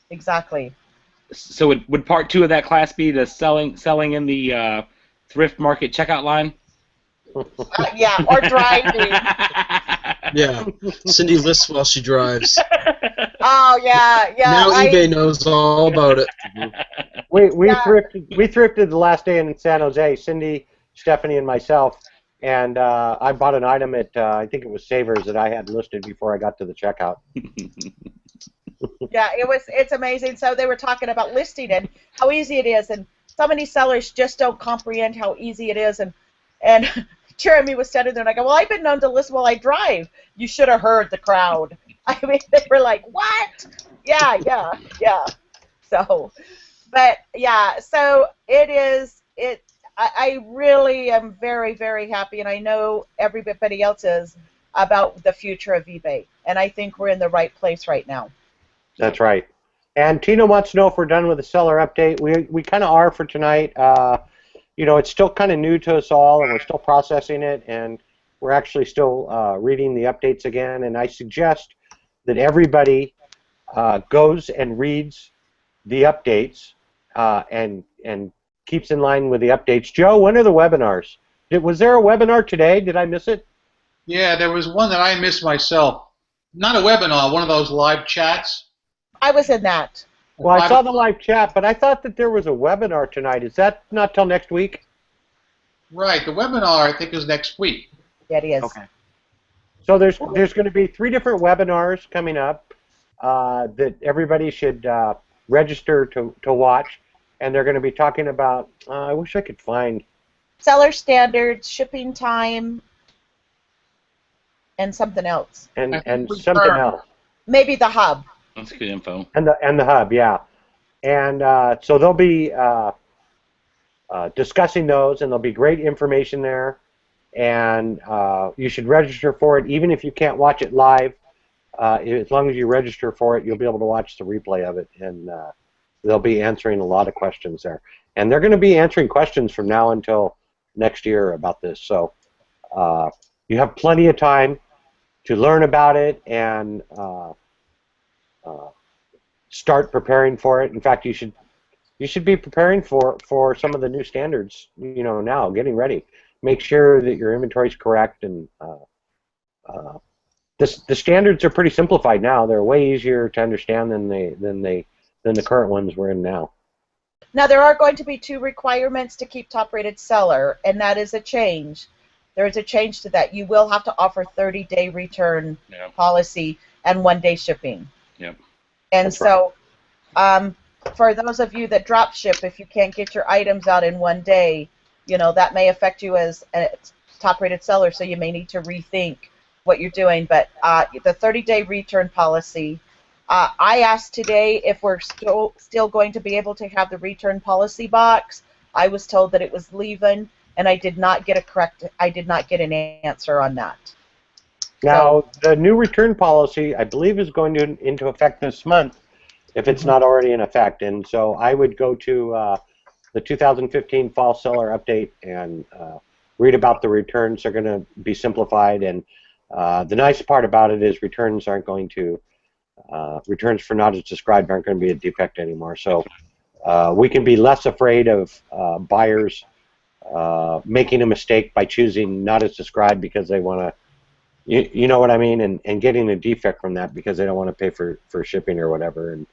Exactly. So would part 2 of that class be the selling in the thrift market checkout line? Yeah, or driving. Yeah. Cindy lists while she drives. Oh yeah, yeah. Now eBay knows all about it. We thrifted the last day in San Jose, Cindy, Stephanie, and myself, and I bought an item at I think it was Savers that I had listed before I got to the checkout. Yeah, it's amazing. So they were talking about listing and how easy it is, and so many sellers just don't comprehend how easy it is. And Jeremy was standing there, and I go, well, I've been known to list while I drive. You should have heard the crowd. I mean, they were like, what? Yeah. So, but yeah, so it is. I really am very, very happy, and I know everybody else is, about the future of eBay, and I think we're in the right place right now. That's right. And Tina wants to know if we're done with the seller update. We kind of are for tonight. You know, it's still kind of new to us all, and we're still processing it, and we're actually still reading the updates again. And I suggest that everybody goes and reads the updates and keeps in line with the updates. Joe, when are the webinars? Was there a webinar today? Did I miss it? Yeah, there was one that I missed myself. Not a webinar, one of those live chats. I was in that. Well, I saw the live chat, but I thought that there was a webinar tonight. Is that not till next week? Right, the webinar I think is next week. Yeah, it is. Okay. So there's going to be 3 different webinars coming up that everybody should register to watch, and they're going to be talking about. I wish I could find seller standards, shipping time, and something else. And something else. Maybe the hub. That's good info. And the hub, yeah. And so they'll be discussing those, and there'll be great information there. And you should register for it, even if you can't watch it live. As long as you register for it, you'll be able to watch the replay of it, and they'll be answering a lot of questions there. And they're going to be answering questions from now until next year about this. So you have plenty of time to learn about it and start preparing for it. In fact, you should be preparing for some of the new standards. You know, now getting ready. Make sure that your inventory is correct, and the standards are pretty simplified now. They're way easier to understand than the current ones we're in now. Now there are going to be 2 requirements to keep top-rated seller, and that is a change. There is a change to that. You will have to offer 30-day return policy and 1-day shipping. Yep. And That's so, for those of you that drop ship, if you can't get your items out in 1 day, you know, that may affect you as a top-rated seller, so you may need to rethink what you're doing. But the 30-day return policy, I asked today if we're still going to be able to have the return policy box. I was told that it was leaving, and I did not get an answer on that. Now, the new return policy, I believe, is going into effect this month, if it's not already in effect. And so I would go to the 2015 Fall Seller Update and read about the returns. They're going to be simplified, and the nice part about it is returns for not as described aren't going to be a defect anymore. So we can be less afraid of buyers making a mistake by choosing not as described because they want to, you know what I mean, and getting a defect from that because they don't want to pay for shipping or whatever. And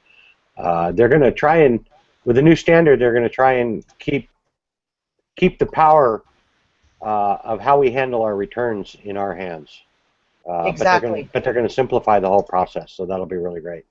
they're going to try and, with the new standard, they're going to try and keep the power of how we handle our returns in our hands. Exactly. But they're going to simplify the whole process, so that'll be really great.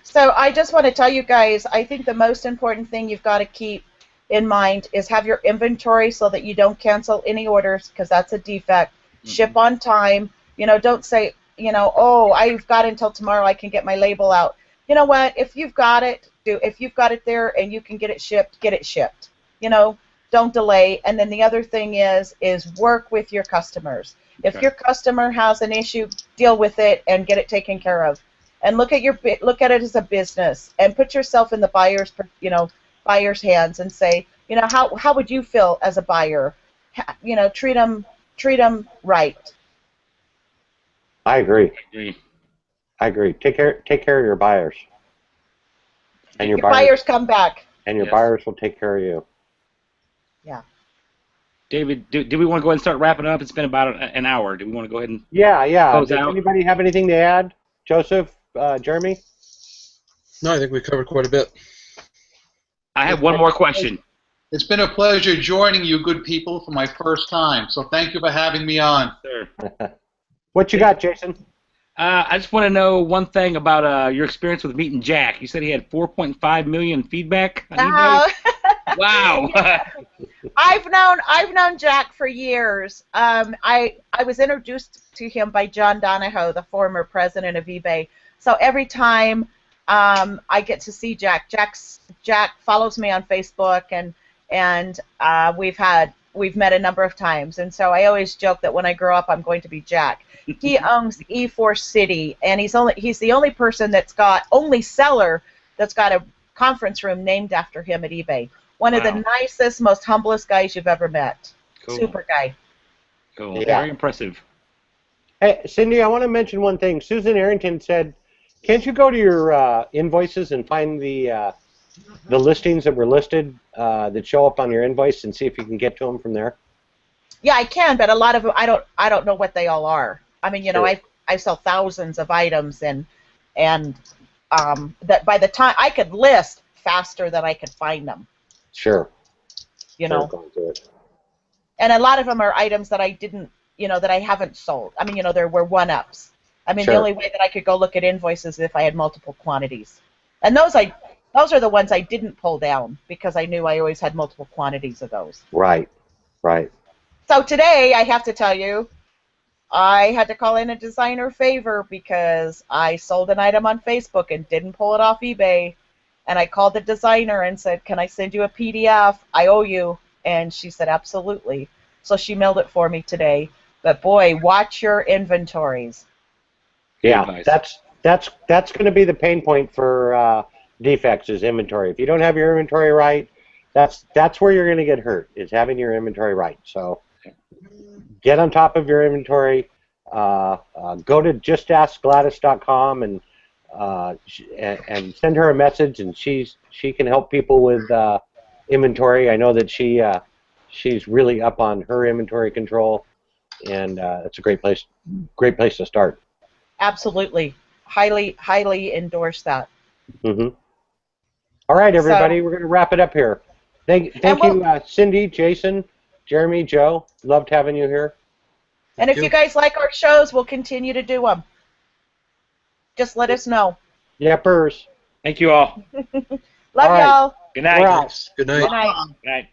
So I just want to tell you guys, I think the most important thing you've got to keep in mind is have your inventory so that you don't cancel any orders, because that's a defect. Ship on time. You know, don't say, you know, oh, I've got until tomorrow, I can get my label out. You know what? If you've got it, if you've got it there and you can get it shipped, get it shipped. You know, don't delay. And then the other thing is work with your customers. If your customer has an issue, deal with it and get it taken care of. And look at it as a business and put yourself in the buyer's hands and say, you know, how would you feel as a buyer? You know, treat them right. I agree. Take care of your buyers. And your buyers come back. And your buyers will take care of you. Yeah. David, do we want to go ahead and start wrapping up? It's been about an hour. Do we want to go ahead and close out? Anybody have anything to add? Joseph, Jeremy? No, I think we covered quite a bit. I have one more question. It's been a pleasure joining you, good people, for my first time. So thank you for having me on. Sure. What you got, Jason? I just want to know one thing about your experience with meeting Jack. You said he had 4.5 million feedback on eBay? Wow. I've known Jack for years. I was introduced to him by John Donahoe, the former president of eBay. So every time I get to see Jack follows me on Facebook, and we've met a number of times. And so I always joke that when I grow up, I'm going to be Jack. He owns E4 City, and he's the only seller that's got a conference room named after him at eBay. One of the nicest, most humblest guys you've ever met. Cool. Super guy. Cool. Yeah. Very impressive. Hey, Cindy, I want to mention one thing. Susan Arrington said, can't you go to your invoices and find the listings that were listed that show up on your invoice and see if you can get to them from there? Yeah, I can, but a lot of them, I don't know what they all are. I mean, you know, I sell thousands of items, and that by the time I could list faster than I could find them. Sure. You know. And a lot of them are items that I didn't, you know, that I haven't sold. I mean, you know, there were one-ups. I mean, the only way that I could go look at invoices is if I had multiple quantities. And those are the ones I didn't pull down because I knew I always had multiple quantities of those. Right. So today, I have to tell you, I had to call in a designer favor because I sold an item on Facebook and didn't pull it off eBay. And I called the designer and said, can I send you a PDF? I owe you. And she said, absolutely. So she mailed it for me today. But boy, watch your inventories. Yeah, that's going to be the pain point for defects is inventory. If you don't have your inventory right, that's where you're going to get hurt, is having your inventory right. So get on top of your inventory. Go to justaskgladys.com and send her a message, and she can help people with inventory. I know that she's really up on her inventory control, and it's a great place to start. Absolutely, highly endorse that. Mm-hmm. All right, everybody, we're going to wrap it up here. Thank you, Cindy, Jason, Jeremy, Joe. Loved having you here. And if you guys like our shows, we'll continue to do them. Just let us know. Yepers. Thank you all. Love y'all. Good night. Good night. Good night. Good night.